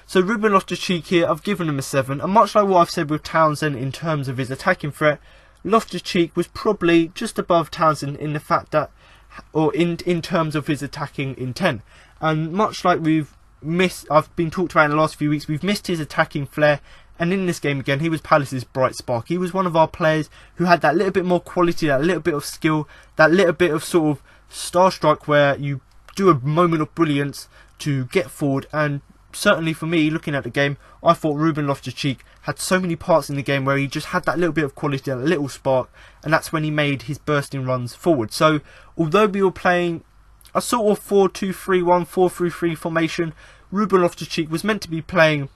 [SPEAKER 1] So Ruben Loftus-Cheek here, I've given him a 7, and much like what I've said with Townsend in terms of his attacking threat, Loftus-Cheek was probably just above Townsend in the fact that, or in terms of his attacking intent. And much like I've been talked about in the last few weeks, we've missed his attacking flair, and in this game again, he was Palace's bright spark. He was one of our players who had that little bit more quality, that little bit of skill, that little bit of sort of starstruck where you do a moment of brilliance to get forward. And certainly for me, looking at the game, I thought Ruben Loftus-Cheek had so many parts in the game where he just had that little bit of quality, that little spark, and that's when he made his bursting runs forward. So although we were playing a sort of 4-2-3-1, 4-3-3 formation, Ruben Loftus-Cheek was meant to be playing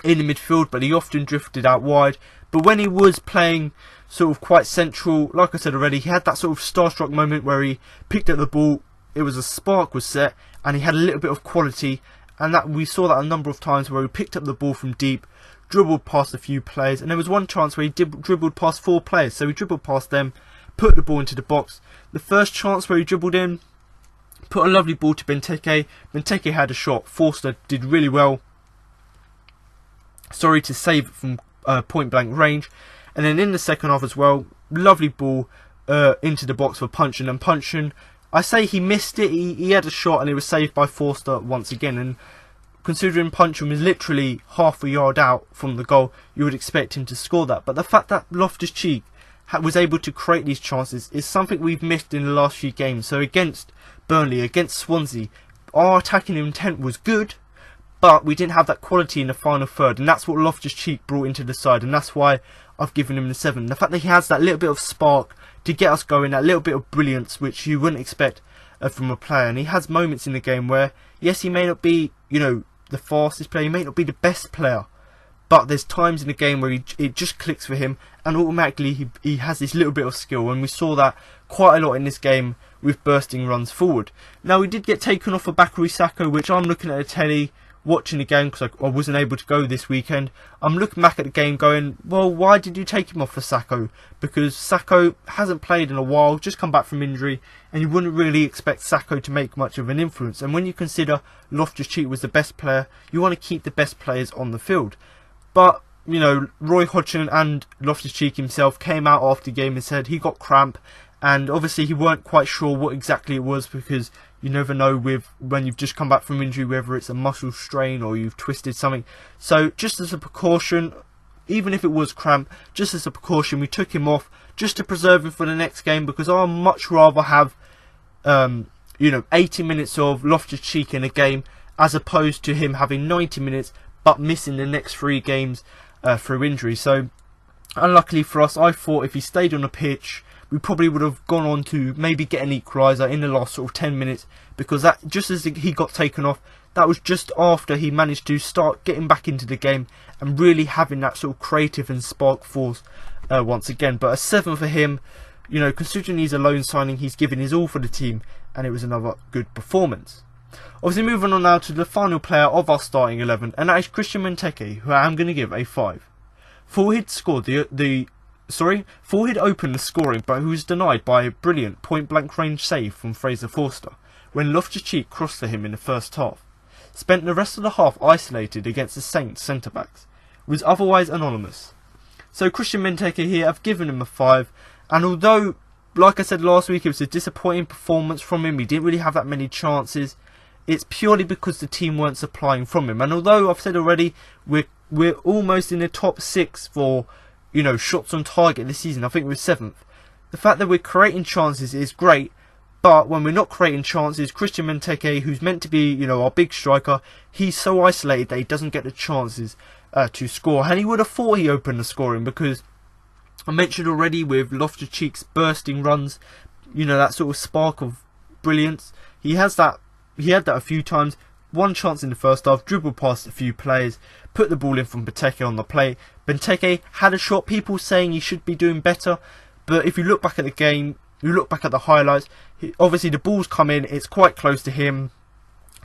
[SPEAKER 1] in the midfield, but he often drifted out wide. But when he was playing sort of quite central, like I said already, he had that sort of starstruck moment where he picked up the ball, it was a spark was set, and he had a little bit of quality. And that we saw that a number of times where he picked up the ball from deep, dribbled past a few players, and there was one chance where he dribbled past 4 players. So he dribbled past them, put the ball into the box. The first chance where he dribbled in, put a lovely ball to Benteke. Benteke had a shot. Forster did really well. Sorry, to save it from point blank range. And then in the second half as well, lovely ball into the box for Puncheon. And Puncheon, I say he missed it. He had a shot and it was saved by Forster once again. And considering Puncheon was literally half a yard out from the goal, you would expect him to score that. But the fact that Loftus-Cheek was able to create these chances is something we've missed in the last few games. So against Burnley, against Swansea, our attacking intent was good, but we didn't have that quality in the final third, and that's what Loftus-Cheek brought into the side, and that's why I've given him the 7. The fact that he has that little bit of spark to get us going, that little bit of brilliance which you wouldn't expect from a player. And he has moments in the game where, yes, he may not be, the fastest player, he may not be the best player, but there's times in the game where it just clicks for him, and automatically he has this little bit of skill, and we saw that quite a lot in this game with bursting runs forward. Now, we did get taken off for Sakho, which I'm looking at the telly, watching the game because I wasn't able to go this weekend. I'm looking back at the game going, well, why did you take him off for Sakho? Because Sakho hasn't played in a while, just come back from injury, and you wouldn't really expect Sakho to make much of an influence. And when you consider Loftus-Cheek was the best player, you want to keep the best players on the field. But, Roy Hodgson and Loftus-Cheek himself came out after the game and said he got cramp, and obviously he weren't quite sure what exactly it was, because you never know when you've just come back from injury whether it's a muscle strain or you've twisted something. So just as a precaution, even if it was cramp, just as a precaution, we took him off just to preserve him for the next game, because I'd much rather have 80 minutes of Loftus-Cheek in a game as opposed to him having 90 minutes but missing the next 3 games through injury. So unluckily for us, I thought if he stayed on the pitch, we probably would have gone on to maybe get an equaliser in the last sort of 10 minutes, because that, just as he got taken off, that was just after he managed to start getting back into the game and really having that sort of creative and spark force once again. But a 7 for him, considering he's a loan signing, he's given his all for the team, and it was another good performance. Obviously, moving on now to the final player of our starting 11, and that is Christian Benteke, who I am going to give a 5. He'd scored he'd opened the scoring, but who was denied by a brilliant point-blank range save from Fraser Forster when Loftus-Cheek crossed to him in the first half. Spent the rest of the half isolated against the Saints centre-backs. Was otherwise anonymous. So Christian Benteke here, I've given him a 5, and although, like I said last week, it was a disappointing performance from him, he didn't really have that many chances, it's purely because the team weren't supplying from him. And although I've said already, we're almost in the top 6 for shots on target this season. I think we're 7th. The fact that we're creating chances is great, But when we're not creating chances, Christian Benteke, who's meant to be, you know, our big striker, he's so isolated that he doesn't get the chances to score. And he would have thought he opened the scoring, because I mentioned already with Loftus-Cheek's bursting runs, you know, that sort of spark of brilliance. He had that a few times. One chance in the first half, dribbled past a few players, put the ball in from Benteke on the play. Benteke had a shot, people saying he should be doing better, but if you look back at the game, you look back at the highlights, obviously the ball's come in, it's quite close to him.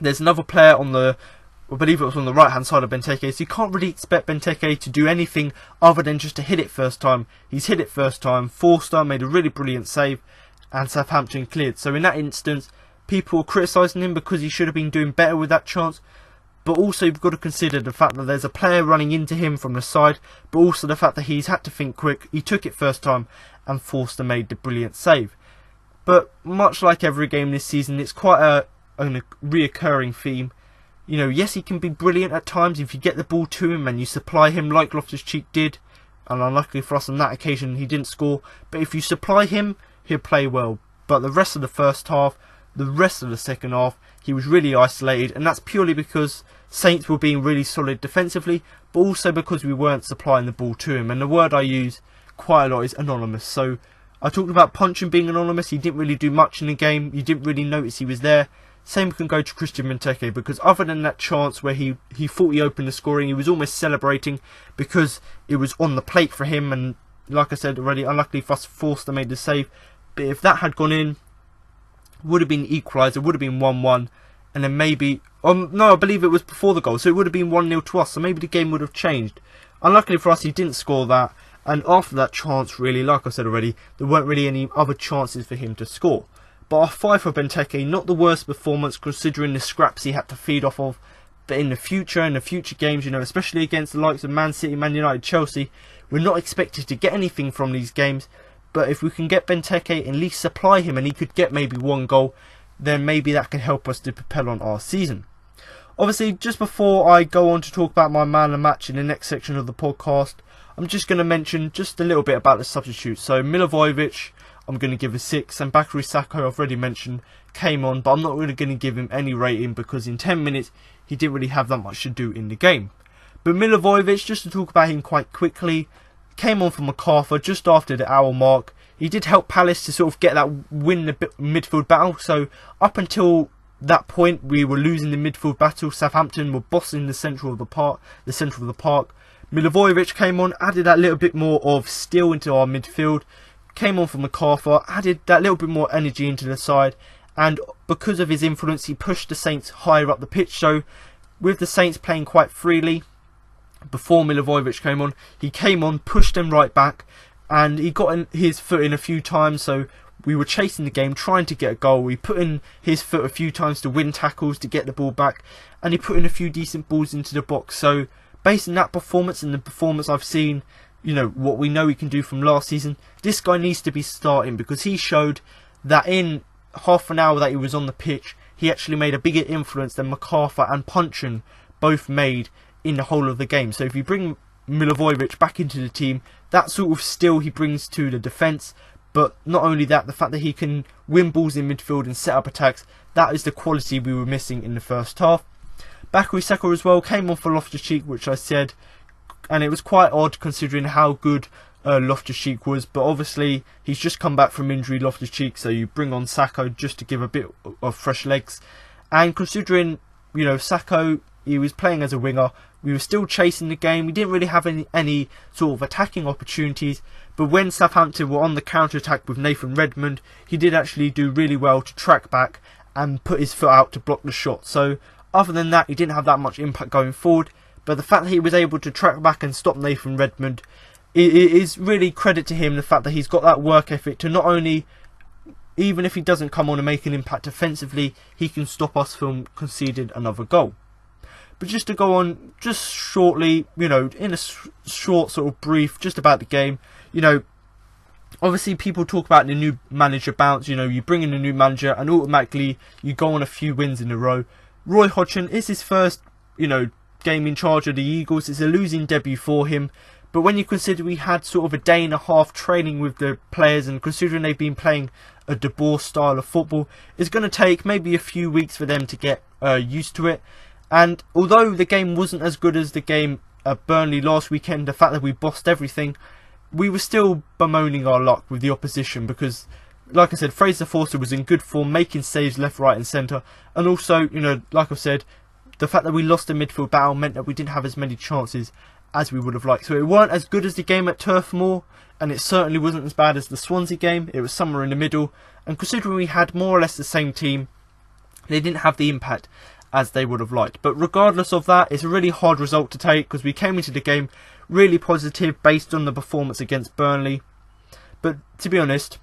[SPEAKER 1] There's another player on I believe it was on the right hand side of Benteke, so you can't really expect Benteke to do anything other than just to hit it first time. He's hit it first time, Forster made a really brilliant save, and Southampton cleared. So in that instance, people were criticising him because he should have been doing better with that chance. But also you've got to consider the fact that there's a player running into him from the side, but also the fact that he's had to think quick. He took it first time and Forster made the brilliant save. But much like every game this season, it's quite a reoccurring theme. You know, yes, he can be brilliant at times if you get the ball to him and you supply him like Loftus-Cheek did. And unluckily for us on that occasion, he didn't score. But if you supply him, he'll play well. But the rest of the first half, the rest of the second half, he was really isolated, and that's purely because Saints were being really solid defensively, but also because we weren't supplying the ball to him. And the word I use quite a lot is anonymous. So I talked about Puncheon being anonymous. He didn't really do much in the game. You didn't really notice he was there. Same can go to Christian Benteke, because other than that chance where he thought he opened the scoring, he was almost celebrating because it was on the plate for him. And like I said already, unluckily for us, Forster made the save. But if that had gone in, would have been equaliser, would have been 1-1, and then maybe, no, I believe it was before the goal, so it would have been 1-0 to us, so maybe the game would have changed. Unluckily for us, he didn't score that, and after that chance, really, like I said already, there weren't really any other chances for him to score. But our 5 for Benteke, not the worst performance considering the scraps he had to feed off of, but in the future games, you know, especially against the likes of Man City, Man United, Chelsea, we're not expected to get anything from these games. But if we can get Benteke, at least supply him, and he could get maybe 1 goal, then maybe that can help us to propel on our season. Obviously, just before I go on to talk about my man of the match in the next section of the podcast, I'm just going to mention just a little bit about the substitutes. So Milivojevic, I'm going to give a 6, and Bakary Sakho, I've already mentioned, came on, but I'm not really going to give him any rating because in 10 minutes he didn't really have that much to do in the game. But Milivojevic, just to talk about him quite quickly, came on for MacArthur just after the hour mark. He did help Palace to sort of get that win the midfield battle. So up until that point, we were losing the midfield battle. Southampton were bossing the centre of the park. Milivojevic came on, added that little bit more of steel into our midfield. Came on for MacArthur, added that little bit more energy into the side, and because of his influence, he pushed the Saints higher up the pitch. So with the Saints playing quite freely, before Milivojevic came on, he came on, pushed them right back, and he got his foot in a few times. So we were chasing the game, trying to get a goal. We put in his foot a few times to win tackles, to get the ball back, and he put in a few decent balls into the box. So based on that performance and the performance I've seen, you know, what we know he can do from last season, this guy needs to be starting, because he showed that in half an hour that he was on the pitch, he actually made a bigger influence than MacArthur and Puncheon both made in the whole of the game. So if you bring Milivojevic back into the team, that sort of skill he brings to the defence, but not only that, the fact that he can win balls in midfield and set up attacks, that is the quality we were missing in the first half. Bakary Sakho as well came on for Loftus-Cheek, which I said, and it was quite odd considering how good Loftus-Cheek was, but obviously he's just come back from injury, Loftus-Cheek, so you bring on Sakho just to give a bit of fresh legs. And considering, you know, Sakho, he was playing as a winger, we were still chasing the game, we didn't really have any sort of attacking opportunities, but when Southampton were on the counter-attack with Nathan Redmond, he did actually do really well to track back and put his foot out to block the shot. So other than that, he didn't have that much impact going forward, but the fact that he was able to track back and stop Nathan Redmond, it is really credit to him, the fact that he's got that work ethic to not only, even if he doesn't come on and make an impact defensively, he can stop us from conceding another goal. But just to go on just shortly, you know, in a short sort of brief just about the game, you know, obviously people talk about the new manager bounce, you know, you bring in a new manager and automatically you go on a few wins in a row. Roy Hodgson is his first, you know, game in charge of the Eagles. It's a losing debut for him, but when you consider we had sort of a day and a half training with the players, and considering they've been playing a De Boer style of football. It's going to take maybe a few weeks for them to get used to it. And although the game wasn't as good as the game at Burnley last weekend, the fact that we bossed everything, we were still bemoaning our luck with the opposition because, like I said, Fraser Forster was in good form, making saves left, right and centre. And also, you know, like I've said, the fact that we lost the midfield battle meant that we didn't have as many chances as we would have liked. So it weren't as good as the game at Turf Moor, and it certainly wasn't as bad as the Swansea game. It was somewhere in the middle, and considering we had more or less the same team, they didn't have the impact as they would have liked. But regardless of that, it's a really hard result to take because we came into the game really positive based on the performance against Burnley. But to be honest,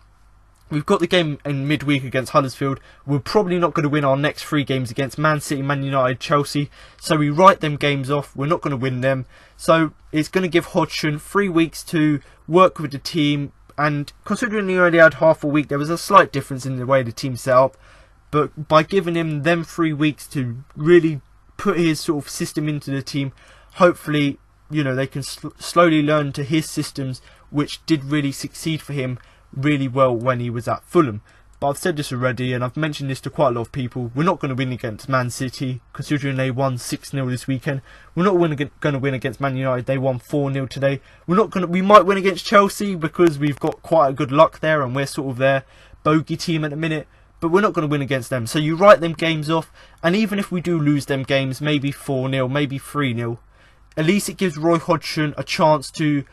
[SPEAKER 1] we've got the game in midweek against Huddersfield. We're probably not going to win our next 3 games against Man City, Man United, Chelsea. So we write them games off. We're not going to win them. So it's going to give Hodgson 3 weeks to work with the team. And considering he only had half a week, there was a slight difference in the way the team set up. But by giving him them 3 weeks to really put his sort of system into the team, hopefully, you know, they can slowly learn to his systems, which did really succeed for him really well when he was at Fulham. But I've said this already, and I've mentioned this to quite a lot of people. We're not going to win against Man City, considering they won 6-0 this weekend. We're not going to win against Man United. They won 4-0 today. We might win against Chelsea because we've got quite a good luck there, and we're sort of their bogey team at the minute. But we're not going to win against them. So you write them games off, and even if we do lose them games, maybe 4-0, maybe 3-0, at least it gives Roy Hodgson a chance to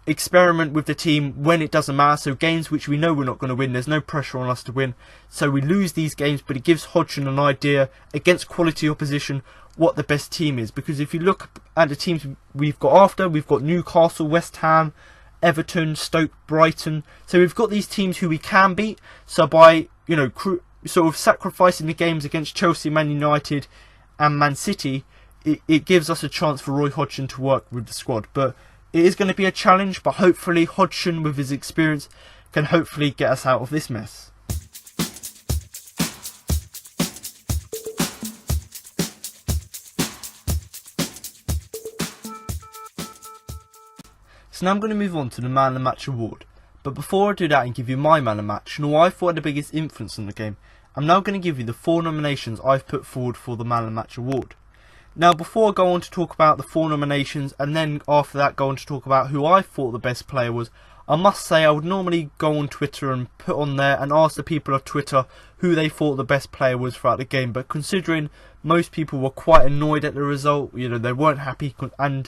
[SPEAKER 1] experiment with the team when it doesn't matter. So games which we know we're not going to win, there's no pressure on us to win. So we lose these games, but it gives Hodgson an idea against quality opposition what the best team is. Because if you look at the teams we've got after, we've got Newcastle, West Ham, Everton, Stoke, Brighton. So we've got these teams who we can beat. So by, you know, sort of sacrificing the games against Chelsea, Man United and Man City, it gives us a chance for Roy Hodgson to work with the squad. But it is going to be a challenge, but hopefully Hodgson with his experience can hopefully get us out of this mess. So now I'm going to move on to the Man of the Match award. But before I do that and give you my Man of the Match and who I thought had the biggest influence on the game, I'm now going to give you the 4 nominations I've put forward for the Man of the Match award. Now, before I go on to talk about the 4 nominations and then after that go on to talk about who I thought the best player was, I must say I would normally go on Twitter and put on there and ask the people of Twitter who they thought the best player was throughout the game. But considering most people were quite annoyed at the result, you know, they weren't happy, and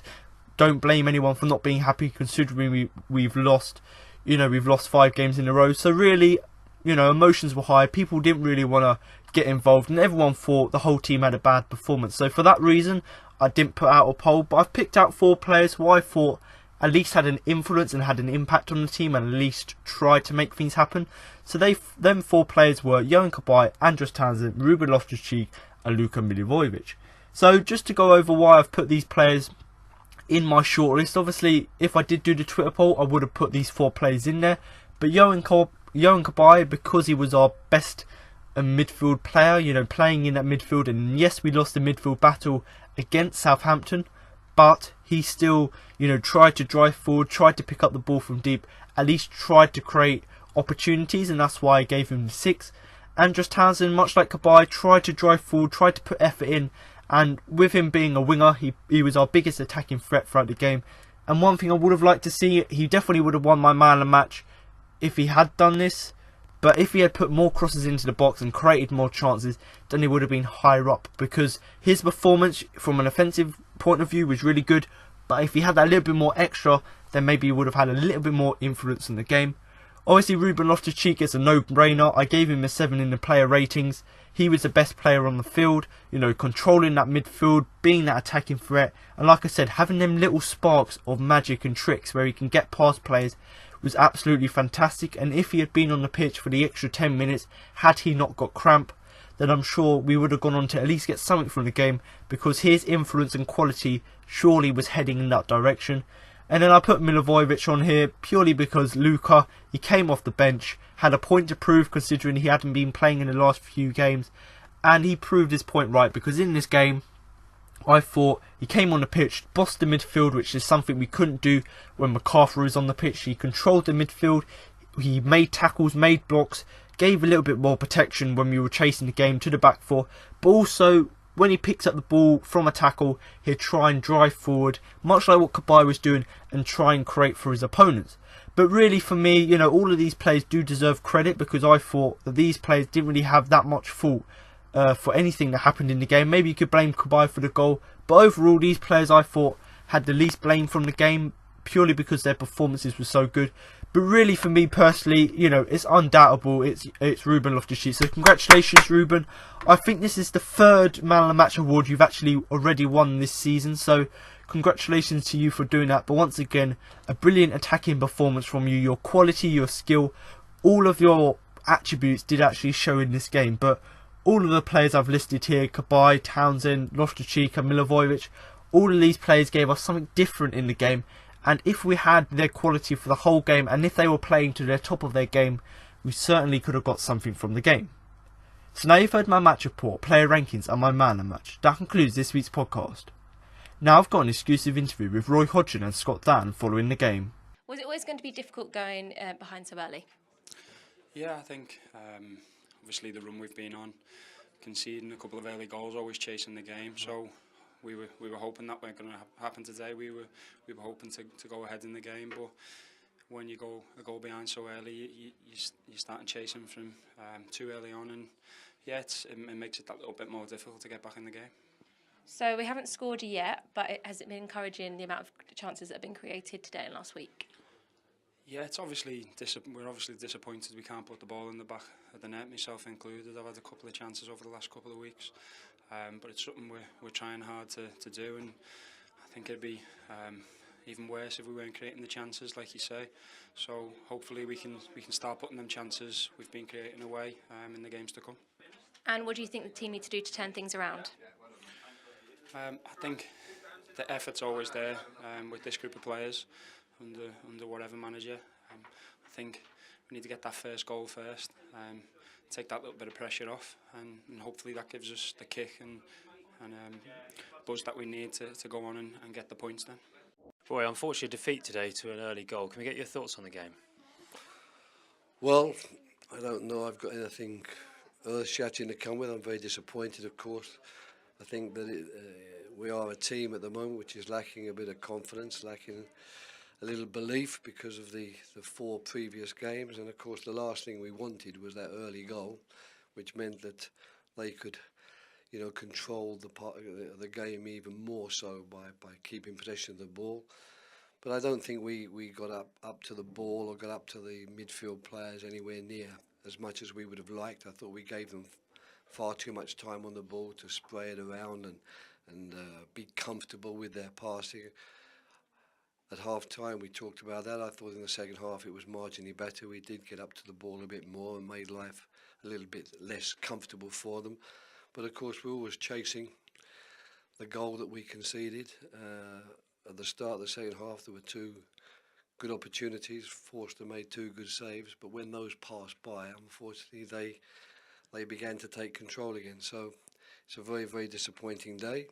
[SPEAKER 1] don't blame anyone for not being happy considering we've lost, you know, we've lost 5 games in a row. So really, you know, emotions were high. People didn't really want to get involved, and everyone thought the whole team had a bad performance. So for that reason, I didn't put out a poll, but I've picked out 4 players who I thought at least had an influence and had an impact on the team, and at least tried to make things happen. So them 4 players were Johan Cabaye, Andros Townsend, Ruben Loftus-Cheek and Luka Milivojevic. So just to go over why I've put these players in my shortlist. Obviously, if I did do the Twitter poll, I would have put these 4 players in there. But Johan Cabaye, because he was our best midfield player, you know, playing in that midfield, and yes, we lost the midfield battle against Southampton, but he still, you know, tried to drive forward, tried to pick up the ball from deep, at least tried to create opportunities, and that's why I gave him 6. Andros Townsend, much like Cabaye, tried to drive forward, tried to put effort in, and with him being a winger, he was our biggest attacking threat throughout the game. And one thing I would have liked to see, he definitely would have won my Man of the Match if he had done this. But if he had put more crosses into the box and created more chances, then he would have been higher up. Because his performance from an offensive point of view was really good. But if he had that little bit more extra, then maybe he would have had a little bit more influence in the game. Obviously, Ruben Loftus-Cheek is a no-brainer. I gave him a 7 in the player ratings. He was the best player on the field, you know, controlling that midfield, being that attacking threat. And like I said, having them little sparks of magic and tricks where he can get past players was absolutely fantastic. And if he had been on the pitch for the extra 10 minutes, had he not got cramp, then I'm sure we would have gone on to at least get something from the game, because his influence and quality surely was heading in that direction. And then I put Milivojevic on here purely because Luka, he came off the bench, had a point to prove considering he hadn't been playing in the last few games, and he proved his point right, because in this game I thought he came on the pitch, bossed the midfield, which is something we couldn't do when McArthur was on the pitch. He controlled the midfield, he made tackles, made blocks, gave a little bit more protection when we were chasing the game to the back four, but also when he picks up the ball from a tackle, he'd try and drive forward, much like what Cabaye was doing, and try and create for his opponents. But really, for me, you know, all of these players do deserve credit, because I thought that these players didn't really have that much fault for anything that happened in the game. Maybe you could blame Cabaye for the goal, but overall, these players, I thought, had the least blame from the game, purely because their performances were so good. But really, for me personally, you know, it's undoubtable. It's Ruben Loftus-Cheek. So congratulations, Ruben. I think this is the third Man of the Match award you've actually already won this season. So congratulations to you for doing that. But once again, a brilliant attacking performance from you. Your quality, your skill, all of your attributes did actually show in this game. But all of the players I've listed here, Cabaye, Townsend, Loftus-Cheek and Milivojevic, all of these players gave us something different in the game. And if we had their quality for the whole game, and if they were playing to their top of their game, we certainly could have got something from the game. So now you've heard my match report, player rankings and my man of the match. That concludes this week's podcast. Now I've got an exclusive interview with Roy Hodgson and Scott Dan following the game.
[SPEAKER 2] Was it always going to be difficult going behind so early?
[SPEAKER 3] Yeah, I think obviously the run we've been on, conceding a couple of early goals, always chasing the game, so we were hoping that weren't going to happen today. We were hoping to go ahead in the game, but when you go a goal behind so early, you start chasing from too early on, and yeah, it makes it that little bit more difficult to get back in the game.
[SPEAKER 2] So we haven't scored yet, but has it been encouraging, the amount of chances that have been created today and last week?
[SPEAKER 3] Yeah, it's obviously we're obviously disappointed we can't put the ball in the back of the net, myself included. I've had a couple of chances over the last couple of weeks, but it's something we're trying hard to do, and I think it'd be even worse if we weren't creating the chances, like you say. So hopefully we can start putting them chances we've been creating away in the games to come.
[SPEAKER 2] And what do you think the team need to do to turn things around?
[SPEAKER 3] I think the effort's always there with this group of players under whatever manager. I think we need to get that first goal first, take that little bit of pressure off, and hopefully that gives us the kick and buzz that we need to go on and get the points then.
[SPEAKER 4] Roy, unfortunately defeat today to an early goal. Can we get your thoughts on the game?
[SPEAKER 5] Well, I don't know I've got anything earth-shattering to come with. I'm very disappointed, of course. I think that we are a team at the moment which is lacking a bit of confidence, lacking a little belief because of the 4 previous games, and of course the last thing we wanted was that early goal, which meant that they could, you know, control the game even more so by keeping possession of the ball. But I don't think we got up to the ball or got up to the midfield players anywhere near as much as we would have liked. I thought we gave them far too much time on the ball to spray it around and be comfortable with their passing. At half time we talked about that. I thought in the second half it was marginally better. We did get up to the ball a bit more and made life a little bit less comfortable for them. But of course we're always chasing the goal that we conceded. At the start of the second half there were 2 good opportunities. Forster made 2 good saves, but when those passed by, unfortunately they began to take control again. So it's a very, very disappointing day.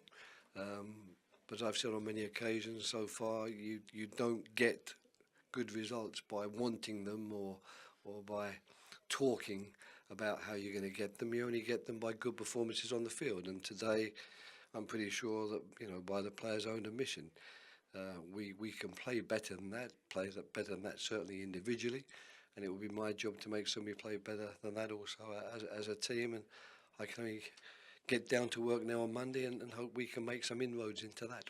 [SPEAKER 5] But I've said on many occasions so far, you don't get good results by wanting them or by talking about how you're going to get them. You only get them by good performances on the field. And today, I'm pretty sure that, you know, by the players' own admission, we can play better than that, certainly individually. And it will be my job to make somebody play better than that also as a team. And I can only get down to work now on Monday and hope we can make some inroads into that.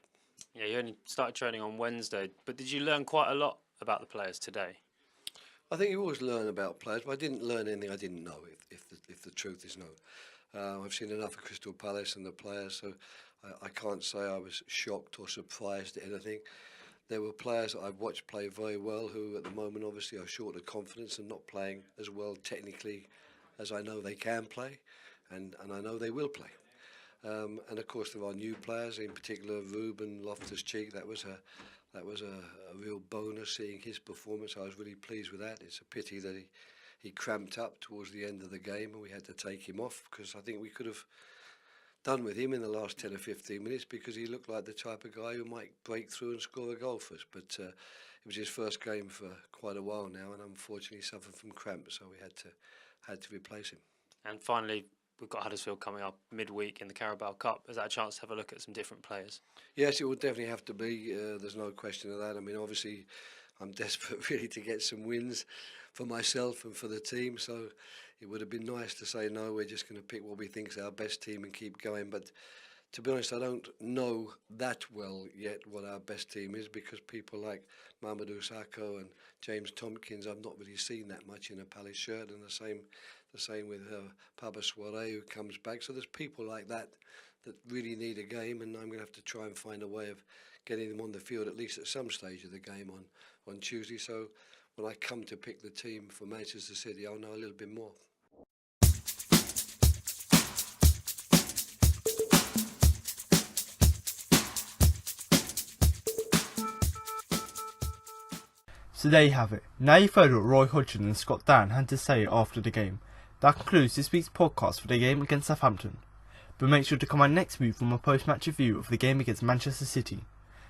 [SPEAKER 4] Yeah, you only started training on Wednesday, but did you learn quite a lot about the players today?
[SPEAKER 5] I think you always learn about players, but I didn't learn anything I didn't know, if the truth is known. I've seen enough of Crystal Palace and the players, so I can't say I was shocked or surprised at anything. There were players that I've watched play very well who at the moment obviously are short of confidence and not playing as well technically as I know they can play, and I know they will play. And of course there are new players, in particular Ruben Loftus-Cheek. That was a real bonus seeing his performance. I was really pleased with that. It's a pity that he cramped up towards the end of the game and we had to take him off, because I think we could have done with him in the last 10 or 15 minutes, because he looked like the type of guy who might break through and score a goal for us. But it was his first game for quite a while now, and unfortunately suffered from cramp, so we had had to replace him.
[SPEAKER 4] And finally, we've got Huddersfield coming up midweek in the Carabao Cup. Is that a chance to have a look at some different players?
[SPEAKER 5] Yes, it would definitely have to be. There's no question of that. I mean, obviously, I'm desperate really to get some wins for myself and for the team. So it would have been nice to say, no, we're just going to pick what we think is our best team and keep going. But to be honest, I don't know that well yet what our best team is, because people like Mamadou Sakho and James Tompkins, I've not really seen that much in a Palace shirt, and the same with Paba Soiree, who comes back. So there's people like that really need a game, and I'm going to have to try and find a way of getting them on the field at least at some stage of the game on Tuesday. So when I come to pick the team for Manchester City, I'll know a little bit more.
[SPEAKER 1] So there you have it. Now you've heard what Roy Hodgson and Scott Dan had to say after the game. That concludes this week's podcast for the game against Southampton. But make sure to come on next week for my post-match review of the game against Manchester City.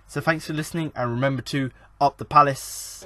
[SPEAKER 1] So thanks for listening, and remember to up the Palace.